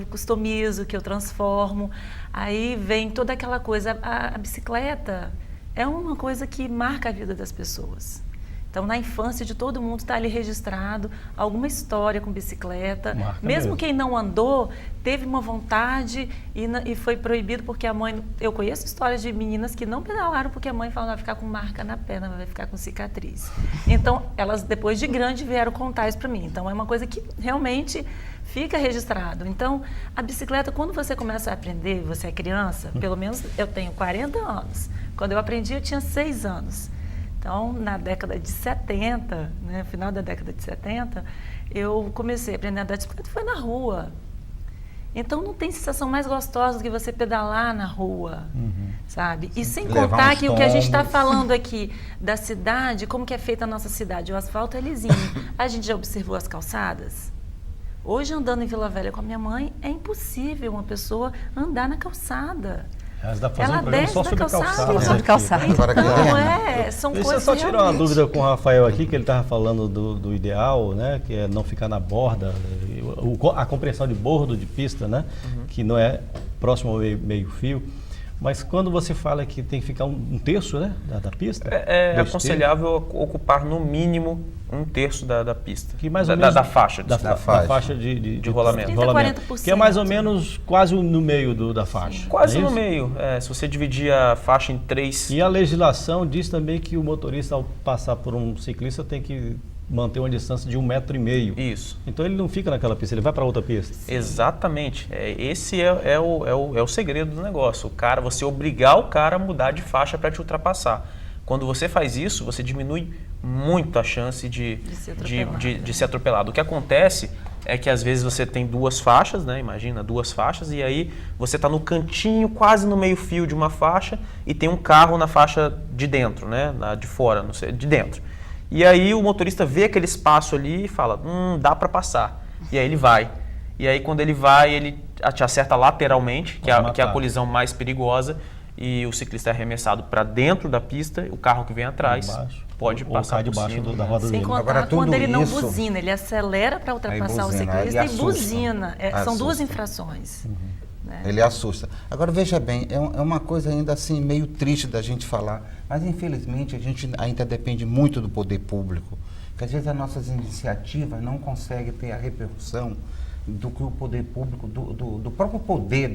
customizo, que eu transformo. Aí vem toda aquela coisa. A bicicleta é uma coisa que marca a vida das pessoas. Então, na infância de todo mundo está ali registrado alguma história com bicicleta. Marca mesmo mesmo. quem não andou, teve uma vontade e foi proibido porque a mãe... Eu conheço histórias de meninas que não pedalaram porque a mãe falou, vai ficar com marca na perna, vai ficar com cicatriz. Então, elas depois de grande vieram contar isso para mim. Então, é uma coisa que realmente fica registrado. Então, a bicicleta, quando você começa a aprender, você é criança, pelo menos eu tenho 40 anos. Quando eu aprendi, eu tinha 6 anos. Então, na década de 70, né, final da década de 70, eu comecei a aprender a andar de bicicleta e foi na rua. Então, não tem sensação mais gostosa do que você pedalar na rua, sabe? E sem Levar contar uns que o que a gente está tombos. falando aqui da cidade, como que é feita a nossa cidade? O asfalto é lisinho. A gente já observou as calçadas? Hoje, andando em Vila Velha com a minha mãe, é impossível uma pessoa andar na calçada. Mas dá pra fazer Ela um programa desce só da sobre calçada. calçada. Sobre né? calçada. Agora que Não, são Deixa eu coisas só tirar uma realmente. dúvida com o Rafael aqui, que ele estava falando do ideal, né? Que é não ficar na borda, a compreensão de bordo de pista, né? Que não é próximo ao meio-fio. Mas quando você fala que tem que ficar um terço, né, da pista? É 2 aconselhável ocupar no mínimo 1/3 da pista. Que mais ou da, menos, da faixa. da desculpa. faixa de rolamento. 30-40%. Que é mais ou menos quase no meio da faixa. Quase não é no isso? meio. Se você dividir a faixa em 3... E a legislação diz também que o motorista, ao passar por um ciclista, tem que manter uma distância de 1,5 m. Isso. Então ele não fica naquela pista, ele vai para outra pista. Exatamente. Esse é o segredo do negócio. Você obrigar o cara a mudar de faixa para te ultrapassar. Quando você faz isso, você diminui muito a chance de ser atropelado. O que acontece é que às vezes você tem 2 faixas, né? Imagina, 2 faixas, e aí você está no cantinho, quase no meio-fio de uma faixa, e tem um carro na faixa de dentro, né? De fora, não sei, de dentro. E aí o motorista vê aquele espaço ali e fala, dá para passar. E aí ele vai. E aí quando ele vai, ele te acerta lateralmente, que é a colisão mais perigosa, e o ciclista é arremessado para dentro da pista, o carro que vem atrás pode passar por debaixo cima. da roda Sem dele. contar Agora, tudo quando ele não isso- buzina, ele acelera para ultrapassar o buzina, ciclista ele e buzina. assusta. São 2 Assusta. infrações. Né? Ele assusta. Agora, veja bem, é uma coisa ainda assim meio triste da gente falar, mas infelizmente a gente ainda depende muito do poder público, que às vezes as nossas iniciativas não conseguem ter a repercussão do que o poder público, do próprio poder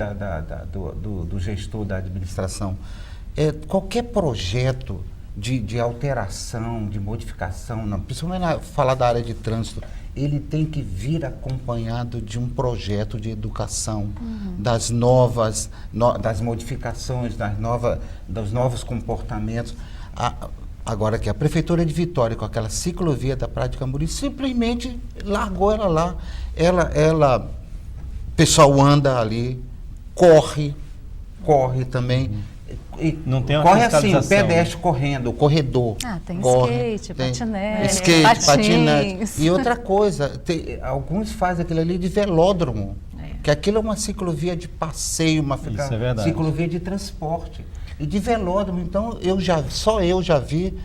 do gestor da administração. Qualquer projeto de alteração, de modificação, principalmente falar da área de trânsito, ele tem que vir acompanhado de um projeto de educação, das modificações, dos novos comportamentos. Agora que a Prefeitura de Vitória, com aquela ciclovia da Praia de Camburi, simplesmente largou ela lá. O pessoal anda ali, corre também. E Não tem uma corre assim, o fiscalização, pedestre correndo, o corredor. Tem corre, skate, patinete, skate, patinete. patins. E outra coisa, alguns fazem aquilo ali de velódromo, que aquilo é uma ciclovia de passeio, Isso é verdade. ciclovia de transporte. E de velódromo, então eu já vi,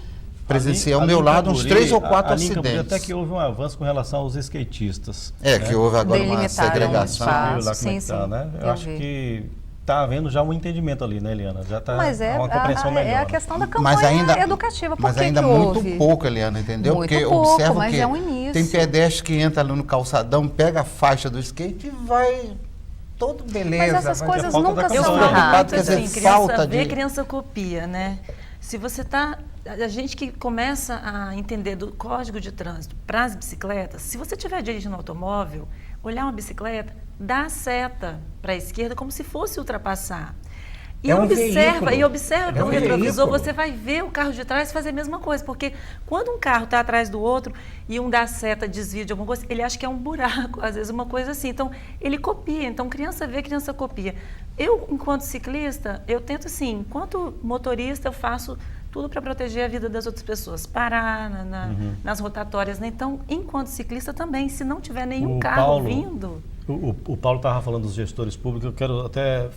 presenciei ao Ali meu em lado uns Camburi, 3 ou 4 ali em Camburi acidentes. até que houve um avanço com relação aos skatistas. Que houve agora uma Delimitaram segregação. o espaço. Viu lá como é que sim, tá, sim, né? Eu eu acho vi. que está havendo já um entendimento ali, né, Eliana? Já está Mas uma compreensão melhor. é a questão da campanha educativa. Por Mas que ainda que muito houve? pouco, Eliana, entendeu? Muito Porque pouco, observa mas que é um início. tem pedestre que entra ali no calçadão, pega a faixa do skate e vai todo beleza. Mas essas vai- coisas falta nunca da Eu são falo preocupado, muito quer dizer, assim, criança falta vê, de- criança copia, né? Se você está... A gente que começa a entender do código de trânsito para as bicicletas, se você estiver dirigindo um automóvel, olhar uma bicicleta, dá a seta para a esquerda como se fosse ultrapassar. E É um observa veículo. pelo um retrovisor, veículo. você vai ver o carro de trás fazer a mesma coisa. Porque quando um carro está atrás do outro e um dá seta, desvia de alguma coisa, ele acha que é um buraco, às vezes uma coisa assim. Então, ele copia. Então, criança vê, criança copia. Eu, enquanto ciclista, eu tento assim, enquanto motorista, eu faço tudo para proteger a vida das outras pessoas. Parar nas rotatórias, né? Então, enquanto ciclista também, se não tiver nenhum O carro Paulo- vindo... O Paulo estava falando dos gestores públicos, eu quero até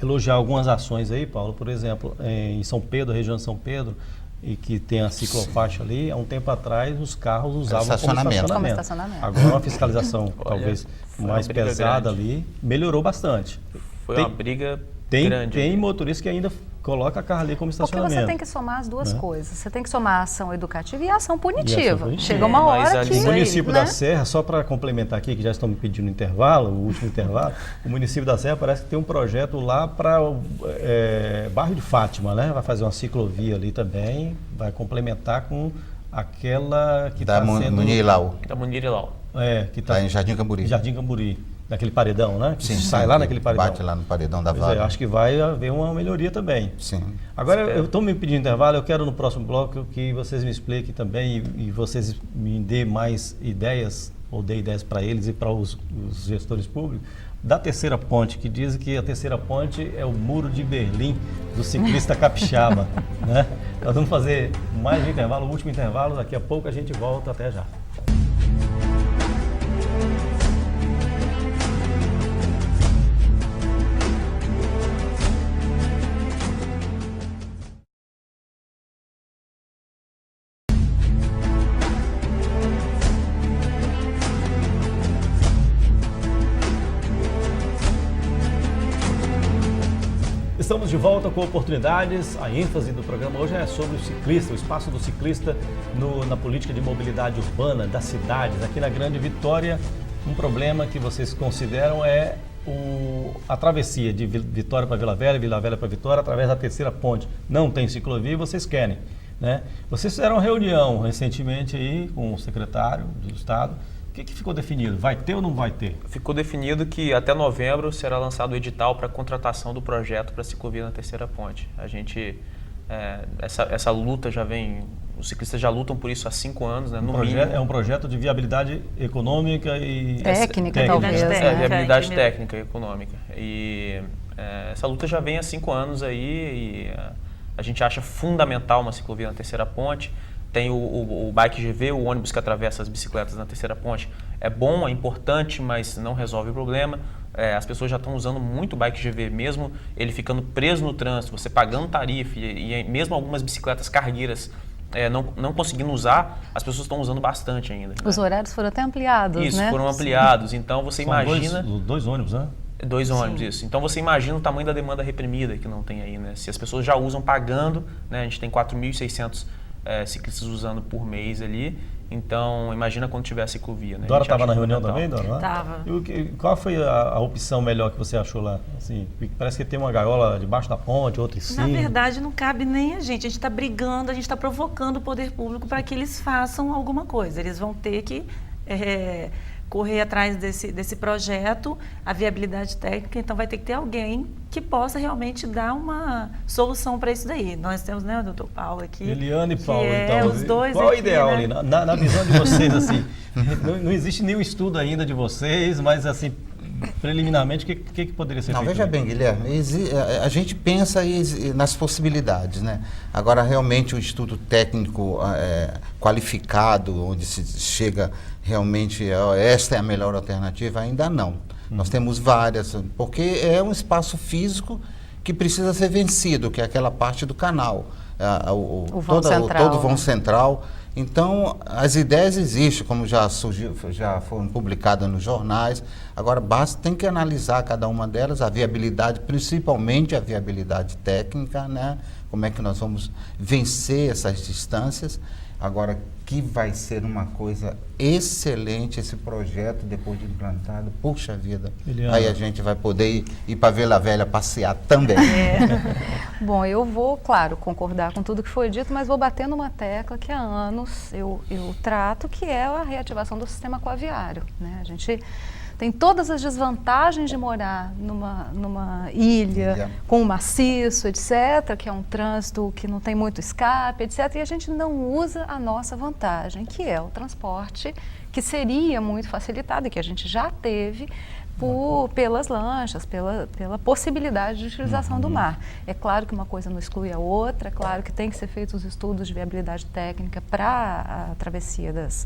elogiar algumas ações aí, Paulo. Por exemplo, em São Pedro, região de São Pedro, e que tem a ciclofaixa ali, há um tempo atrás os carros usavam como Estacionamento. Como estacionamento. Agora uma fiscalização talvez foi uma mais briga pesada grande. ali, melhorou bastante. Foi uma briga Tem grande. motorista que ainda coloca a carro ali como Porque estacionamento. você tem que somar as duas Né? coisas. Você tem que somar a ação educativa e a ação E punitiva. ação punitiva. Chega uma Mas hora ali- que... O município né? da Serra, só para complementar aqui, que já estão me pedindo intervalo, o último intervalo, o município da Serra parece que tem um projeto lá para o bairro de Fátima, né? Vai fazer uma ciclovia ali também, vai complementar com aquela que Da está sendo... Munilau, Da Munilau. que está lá em Jardim Camburi. Jardim Camburi, naquele paredão, né? Que Sim, sai sim, lá naquele paredão. bate lá no paredão da Pois vaga. acho que vai haver uma melhoria também. Sim. Agora, eu estou me pedindo intervalo, eu quero no próximo bloco que vocês me expliquem também e vocês me dêem mais ideias, ou dê ideias para eles e para os gestores públicos, da terceira ponte, que dizem que a terceira ponte é o muro de Berlim do ciclista capixaba. Né? Nós vamos fazer mais um intervalo, o último intervalo, daqui a pouco a gente volta, até já. estamos de volta com oportunidades. A ênfase do programa hoje é sobre o ciclista, o espaço do ciclista na política de mobilidade urbana das cidades. Aqui na Grande Vitória, um problema que vocês consideram é a travessia de Vitória para Vila Velha para Vitória, através da terceira ponte. Não tem ciclovia e vocês querem, né? Vocês fizeram uma reunião recentemente aí com o secretário do Estado. O que ficou definido? Vai ter ou não vai ter? Ficou definido que até novembro será lançado o edital para contratação do projeto para ciclovia na terceira ponte. A gente, essa luta já vem, os ciclistas já lutam por isso há 5 anos, né? É um projeto de viabilidade econômica e técnica, talvez. Viabilidade técnica e econômica. E essa luta já vem há 5 anos aí e a gente acha fundamental uma ciclovia na terceira ponte. Tem o Bike GV, o ônibus que atravessa as bicicletas na terceira ponte. É bom, é importante, mas não resolve o problema. As pessoas já estão usando muito o Bike GV, mesmo ele ficando preso no trânsito, você pagando tarifa e mesmo algumas bicicletas cargueiras não conseguindo usar, as pessoas estão usando bastante ainda. Os horários foram até ampliados, isso, né? Foram ampliados. Então você São imagina... Dois ônibus, né? 2 ônibus, isso. Então você imagina o tamanho da demanda reprimida que não tem aí, né? Se as pessoas já usam pagando, né? A gente tem 4.600 ciclistas usando por mês ali, então imagina quando tiver a ciclovia, né? Dora estava na reunião também, Dora? Estava. Qual foi a opção melhor que você achou lá? Assim, parece que tem uma gaiola debaixo da ponte, outra em cima. Na verdade, não cabe nem a gente está brigando, a gente está provocando o poder público para que eles façam alguma coisa. Eles vão ter que correr atrás desse projeto, a viabilidade técnica, então vai ter que ter alguém que possa realmente dar uma solução para isso daí. Nós temos, né, o doutor Paulo aqui. Eliane e Paulo, então. Os dois qual aqui, é o ideal, né? ali? Na visão de vocês, assim, não existe nenhum estudo ainda de vocês, mas assim, preliminarmente, o que poderia ser feito? Veja bem, Guilherme, a gente pensa nas possibilidades, né? Agora, realmente, o estudo técnico qualificado, onde se chega realmente, esta é a melhor alternativa, ainda não. Nós temos várias, porque é um espaço físico que precisa ser vencido, que é aquela parte do canal, todo o vão central. Então, as ideias existem, como já foram publicadas nos jornais. Agora, tem que analisar cada uma delas, a viabilidade, principalmente a viabilidade técnica, né? Como é que nós vamos vencer essas distâncias. Agora, que vai ser uma coisa excelente esse projeto depois de implantado, puxa vida. Aí a gente vai poder ir para Vila Velha passear também. Bom, eu vou, claro, concordar com tudo que foi dito, mas vou bater numa tecla que há anos eu trato, que é a reativação do sistema aquaviário, né? A gente tem todas as desvantagens de morar numa ilha com maciço, etc., que é um trânsito que não tem muito escape, etc., e a gente não usa a nossa vantagem, que é o transporte, que seria muito facilitado e que a gente já teve pelas lanchas, pela possibilidade de utilização do mar. É claro que uma coisa não exclui a outra, é claro que tem que ser feitos os estudos de viabilidade técnica para a travessia das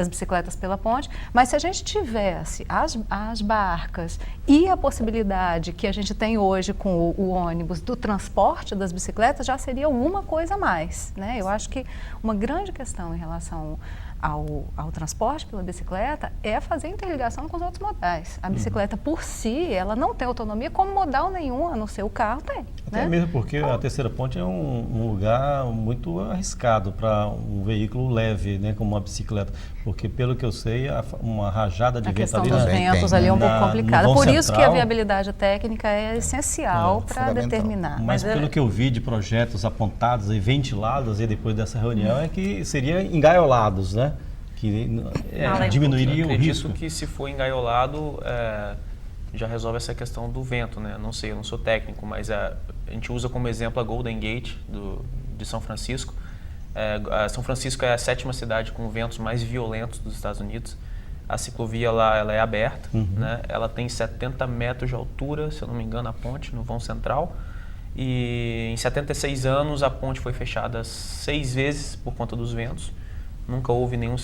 bicicletas pela ponte, mas se a gente tivesse as barcas e a possibilidade que a gente tem hoje com o ônibus do transporte das bicicletas, já seria uma coisa a mais, né? Eu acho que uma grande questão em relação ao transporte pela bicicleta é fazer interligação com os outros modais. A bicicleta por si, ela não tem autonomia como modal nenhum, a não ser o carro tem. Até né? mesmo porque a terceira ponte é um lugar muito arriscado para um veículo leve, né, como uma bicicleta. Porque, pelo que eu sei, uma rajada de vento ali... A questão dos ventos ali é um pouco complicada. Por isso que a viabilidade técnica é essencial para determinar. Mas pelo que eu vi de projetos apontados e ventilados aí depois dessa reunião, é que seria engaiolados, né? Que diminuiria o risco. Acredito que se for engaiolado, já resolve essa questão do vento, né? Não sei, eu não sou técnico, mas a gente usa como exemplo a Golden Gate de São Francisco. São Francisco é a 7ª cidade com ventos mais violentos dos Estados Unidos. A ciclovia lá ela é aberta, né? Ela tem 70 metros de altura, se eu não me engano, a ponte no vão central. E em 76 anos a ponte foi fechada 6 vezes por conta dos ventos. Nunca houve nenhum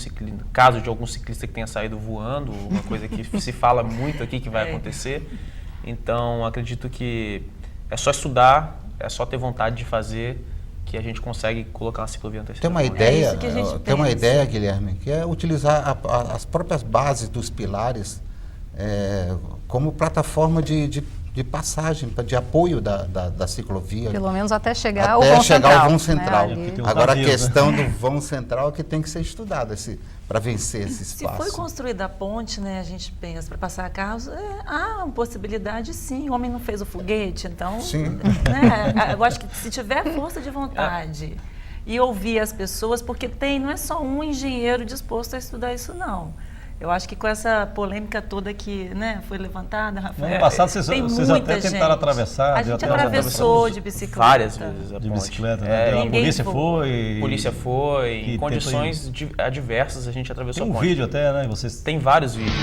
caso de algum ciclista que tenha saído voando, uma coisa que se fala muito aqui que vai acontecer. Então, acredito que é só estudar, é só ter vontade de fazer, que a gente consegue colocar uma ciclovia na terceira ponte. Tem uma ideia, Guilherme, que é utilizar as próprias bases dos pilares como plataforma de de passagem, de apoio da ciclovia. Pelo menos até chegar ao até vão chegar central. ao vão central. Né, ali. Agora a vazio, questão do vão central é que tem que ser estudada para vencer esse Se espaço. foi construída a ponte, né, a gente pensa, para passar carros, há uma possibilidade sim. O homem não fez o foguete, então... Sim. Né, eu acho que se tiver força de vontade e ouvir as pessoas, porque não é só um engenheiro disposto a estudar isso, não. Eu acho que com essa polêmica toda que, né, foi levantada, Rafael... No ano passado vocês muita até tentaram atravessar. A gente até atravessou de bicicleta. Várias vezes a de ponte. bicicleta, né? A Ninguém polícia foi. foi. Polícia foi, em E condições adversas a gente atravessou Tem um a ponte. vídeo até, né? Vocês... Tem vários vídeos.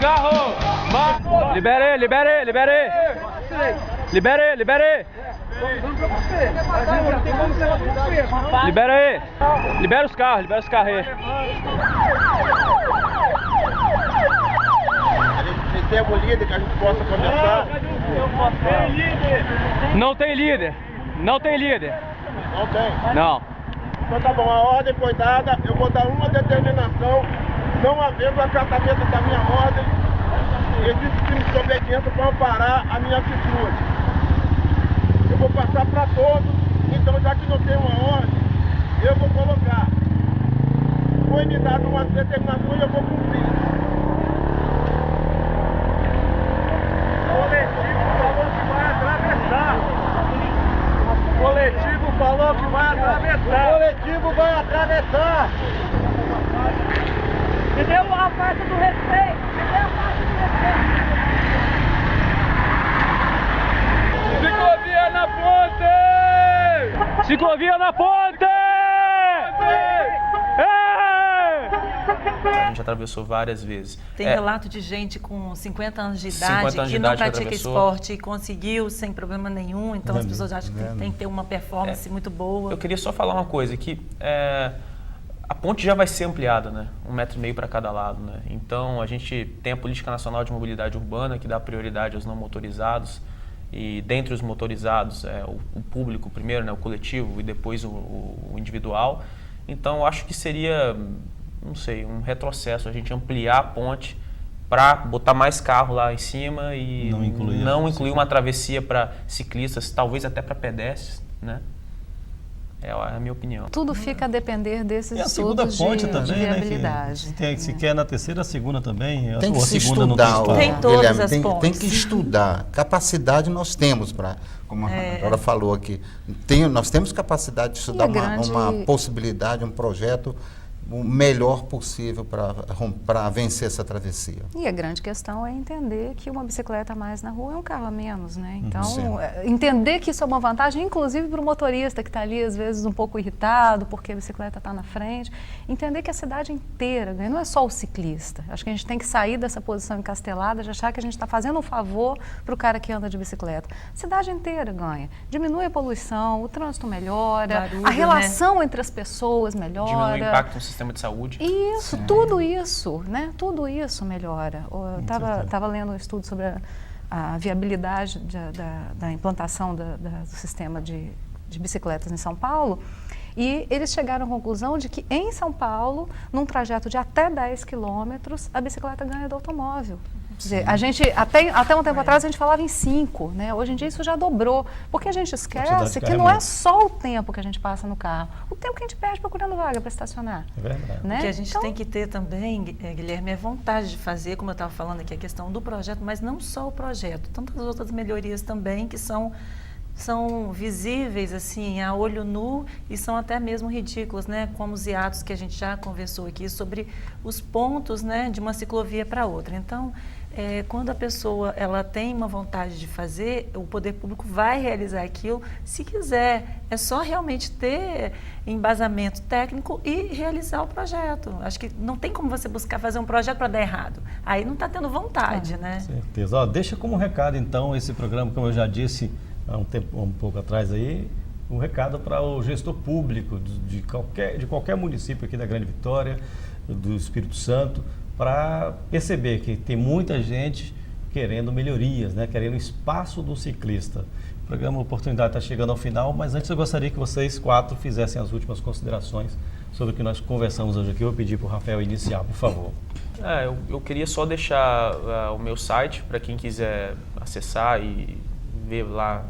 Carro! Libera ele, libera ele, libera ele! Libera ele, libera ele! Libera ele! Libera os carros aí. Tem algum líder que a gente possa conversar? Não tem líder! Não tem líder! Não tem. Não. Então tá bom, a ordem foi dada, eu vou dar uma determinação, não havendo acatamento da minha ordem, existe crime de desobediência para amparar a minha atitude. Eu vou passar para todos, então já que não tem uma ordem, eu vou colocar. Foi me dada uma determinação e eu vou cumprir. O coletivo falou que vai atravessar. O coletivo falou que vai atravessar. O coletivo vai atravessar. Me deu a parte do respeito. Me deu a parte do respeito. Ciclovia na ponte! Ciclovia na ponte! A gente atravessou várias vezes. Tem relato de gente com 50 anos de idade 50 anos de que não idade que pratica atravessou. esporte e conseguiu sem problema nenhum. Então as pessoas acham que tem que ter uma performance muito boa. Eu queria só falar uma coisa, que a ponte já vai ser ampliada, né? 1,5 metro para cada lado, né? Então a gente tem a Política Nacional de Mobilidade Urbana, que dá prioridade aos não motorizados. E dentre os motorizados, o público primeiro, né, o coletivo, e depois o individual. Então, eu acho que seria, não sei, um retrocesso a gente ampliar a ponte para botar mais carro lá em cima e não incluir uma travessia para ciclistas, talvez até para pedestres, né? É a minha opinião. Tudo fica a depender desses E a segunda estudos ponte de também, viabilidade. né? Se quer na terceira, a segunda também. Tem que Ou a se segunda não estudar. tem Tem todas Guilherme, as tem pontes. que estudar. Capacidade nós temos para, como a senhora falou aqui, nós temos capacidade de estudar uma possibilidade, um projeto o melhor possível para vencer essa travessia. E a grande questão é entender que uma bicicleta a mais na rua é um carro a menos, né? Então, Sim. entender que isso é uma vantagem, inclusive para o motorista que está ali, às vezes, um pouco irritado porque a bicicleta está na frente. Entender que a cidade inteira ganha, não é só o ciclista. Acho que a gente tem que sair dessa posição encastelada de achar que a gente está fazendo um favor para o cara que anda de bicicleta. A cidade inteira ganha. Diminui a poluição, o trânsito melhora, Barulho, a relação entre as pessoas melhora. Diminui o impacto no sistema de saúde. Isso, tudo isso, né? Tudo isso melhora. Eu estava lendo um estudo sobre a viabilidade da implantação do sistema de bicicletas em São Paulo e eles chegaram à conclusão de que em São Paulo, num trajeto de até 10 quilômetros, a bicicleta ganha do automóvel. Quer dizer, a gente, até um tempo atrás a gente falava em 5, né? Hoje em dia isso já dobrou, porque a gente esquece que não é só o tempo que a gente passa no carro, o tempo que a gente perde procurando vaga para estacionar. É verdade. Né? O que a gente tem que ter também, Guilherme, é vontade de fazer, como eu estava falando aqui, a questão do projeto, mas não só o projeto, tantas outras melhorias também que são visíveis assim a olho nu e são até mesmo ridículas, né? Como os hiatos que a gente já conversou aqui sobre os pontos, né, de uma ciclovia para outra. Então, quando a pessoa ela tem uma vontade de fazer, o poder público vai realizar aquilo, se quiser. É só realmente ter embasamento técnico e realizar o projeto. Acho que não tem como você buscar fazer um projeto para dar errado. Aí não está tendo vontade, né? Certeza. Ó, deixa como recado, então, esse programa, como eu já disse há um pouco atrás aí, um recado para o gestor público de qualquer município aqui da Grande Vitória, do Espírito Santo, para perceber que tem muita gente querendo melhorias, né? Querendo espaço do ciclista. O programa Oportunidade está chegando ao final, mas antes eu gostaria que vocês 4 fizessem as últimas considerações sobre o que nós conversamos hoje aqui. Eu vou pedir para o Rafael iniciar, por favor. Eu queria só deixar o meu site para quem quiser acessar e ver lá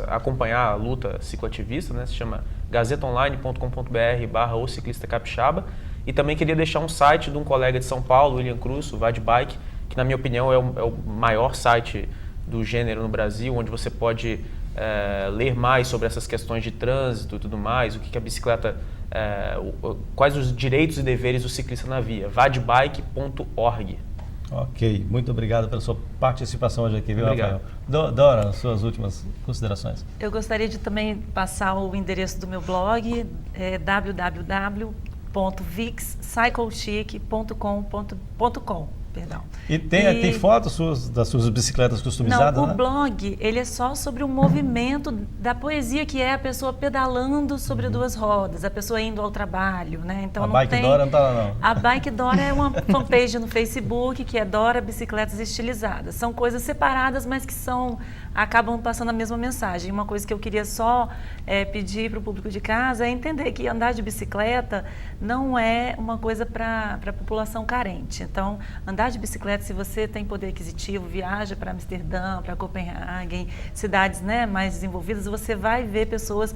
acompanhar a luta cicloativista, né? Se chama gazetaonline.com.br/o ciclista capixaba. E também queria deixar um site de um colega de São Paulo, William Cruz, o Vai de Bike, que na minha opinião é o maior site do gênero no Brasil, onde você pode ler mais sobre essas questões de trânsito e tudo mais, o que a bicicleta, quais os direitos e deveres do ciclista na via, vadebike.org. Ok, muito obrigado pela sua participação hoje aqui, viu, Obrigado. Rafael? Dora, suas últimas considerações. Eu gostaria de também passar o endereço do meu blog, www.vixcyclechic.com. E tem fotos das suas bicicletas customizadas? Não, o né? blog, ele é só sobre o movimento da poesia, que é a pessoa pedalando sobre duas rodas, a pessoa indo ao trabalho, né? Então, Bike Dora não tá lá, não. A Bike Dora é uma fanpage no Facebook, que é Dora Bicicletas Estilizadas. São coisas separadas, mas que acabam passando a mesma mensagem. Uma coisa que eu queria só pedir para o público de casa é entender que andar de bicicleta não é uma coisa para a população carente. Então, andar de bicicleta, se você tem poder aquisitivo, viaja para Amsterdã, para Copenhague, cidades, né, mais desenvolvidas, você vai ver pessoas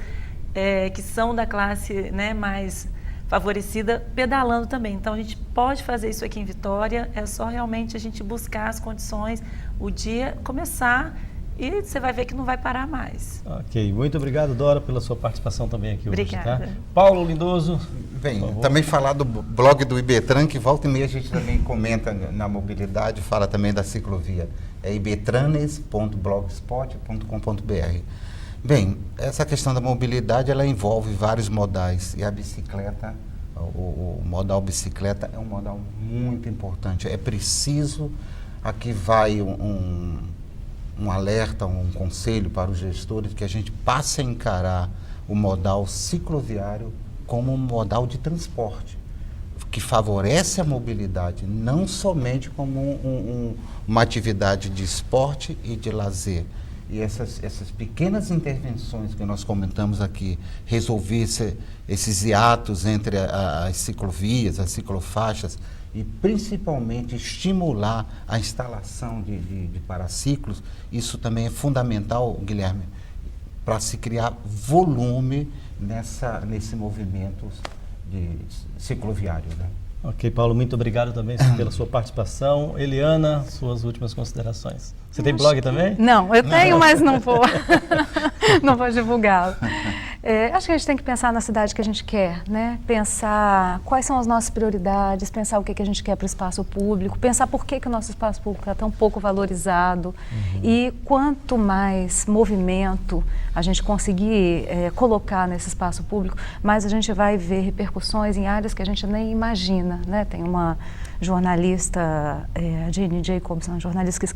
que são da classe, né, mais favorecida pedalando também. Então, a gente pode fazer isso aqui em Vitória, é só realmente a gente buscar as condições, o dia começar e você vai ver que não vai parar mais. Ok, muito obrigado, Dora, pela sua participação também aqui hoje. Obrigada. Tá? Paulo Lindoso. Bem, também falar do blog do Ibetran, que volta e meia a gente também comenta na mobilidade, fala também da ciclovia. É ibetranes.blogspot.com.br. Bem, essa questão da mobilidade, ela envolve vários modais e a bicicleta, o modal bicicleta é um modal muito importante. É preciso, aqui vai um alerta, um conselho para os gestores, que a gente passe a encarar o modal cicloviário como um modal de transporte, que favorece a mobilidade, não somente como uma atividade de esporte e de lazer. E essas pequenas intervenções que nós comentamos aqui, resolver esses hiatos entre as ciclovias, as ciclofaixas, e principalmente estimular a instalação de paraciclos, isso também é fundamental, Guilherme, para se criar volume nesse movimento de cicloviário, né? Ok, Paulo, muito obrigado também pela sua participação. Eliana, suas últimas considerações. Você tem blog também? Não, eu tenho, mas não vou divulgá-lo. Acho que a gente tem que pensar na cidade que a gente quer, né? Pensar quais são as nossas prioridades, pensar o que a gente quer para o espaço público, pensar por que o nosso espaço público é tão pouco valorizado. E quanto mais movimento a gente conseguir colocar nesse espaço público, mais a gente vai ver repercussões em áreas que a gente nem imagina, né? Tem uma jornalista, a Jane Jacobs, uma jornalista que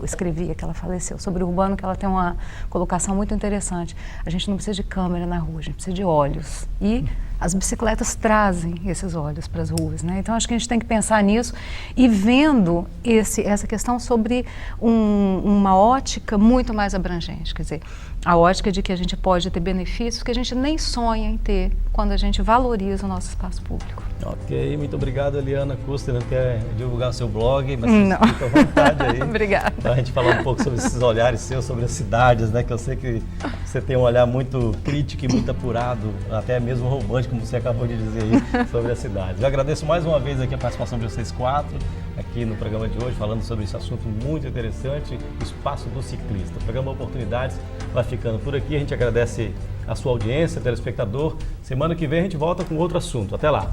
escrevia, que ela faleceu, sobre o urbano, que ela tem uma colocação muito interessante. A gente não precisa de câmera na rua, a gente precisa de olhos. E as bicicletas trazem esses olhos para as ruas, né? Então, acho que a gente tem que pensar nisso e vendo essa questão sobre uma ótica muito mais abrangente, quer dizer, a ótica de que a gente pode ter benefícios que a gente nem sonha em ter quando a gente valoriza o nosso espaço público. Ok, muito obrigado, Eliana Custer. Não quer divulgar o seu blog, mas não. Fica à vontade aí. Obrigada. Para a gente falar um pouco sobre esses olhares seus, sobre as cidades, né? Que eu sei que você tem um olhar muito crítico e muito apurado, até mesmo romântico, como você acabou de dizer aí, sobre as cidades. Eu agradeço mais uma vez aqui a participação de vocês quatro, aqui no programa de hoje, falando sobre esse assunto muito interessante, o espaço do ciclista. O programa Oportunidades vai ficando por aqui. A gente agradece a sua audiência, telespectador. Semana que vem a gente volta com outro assunto. Até lá!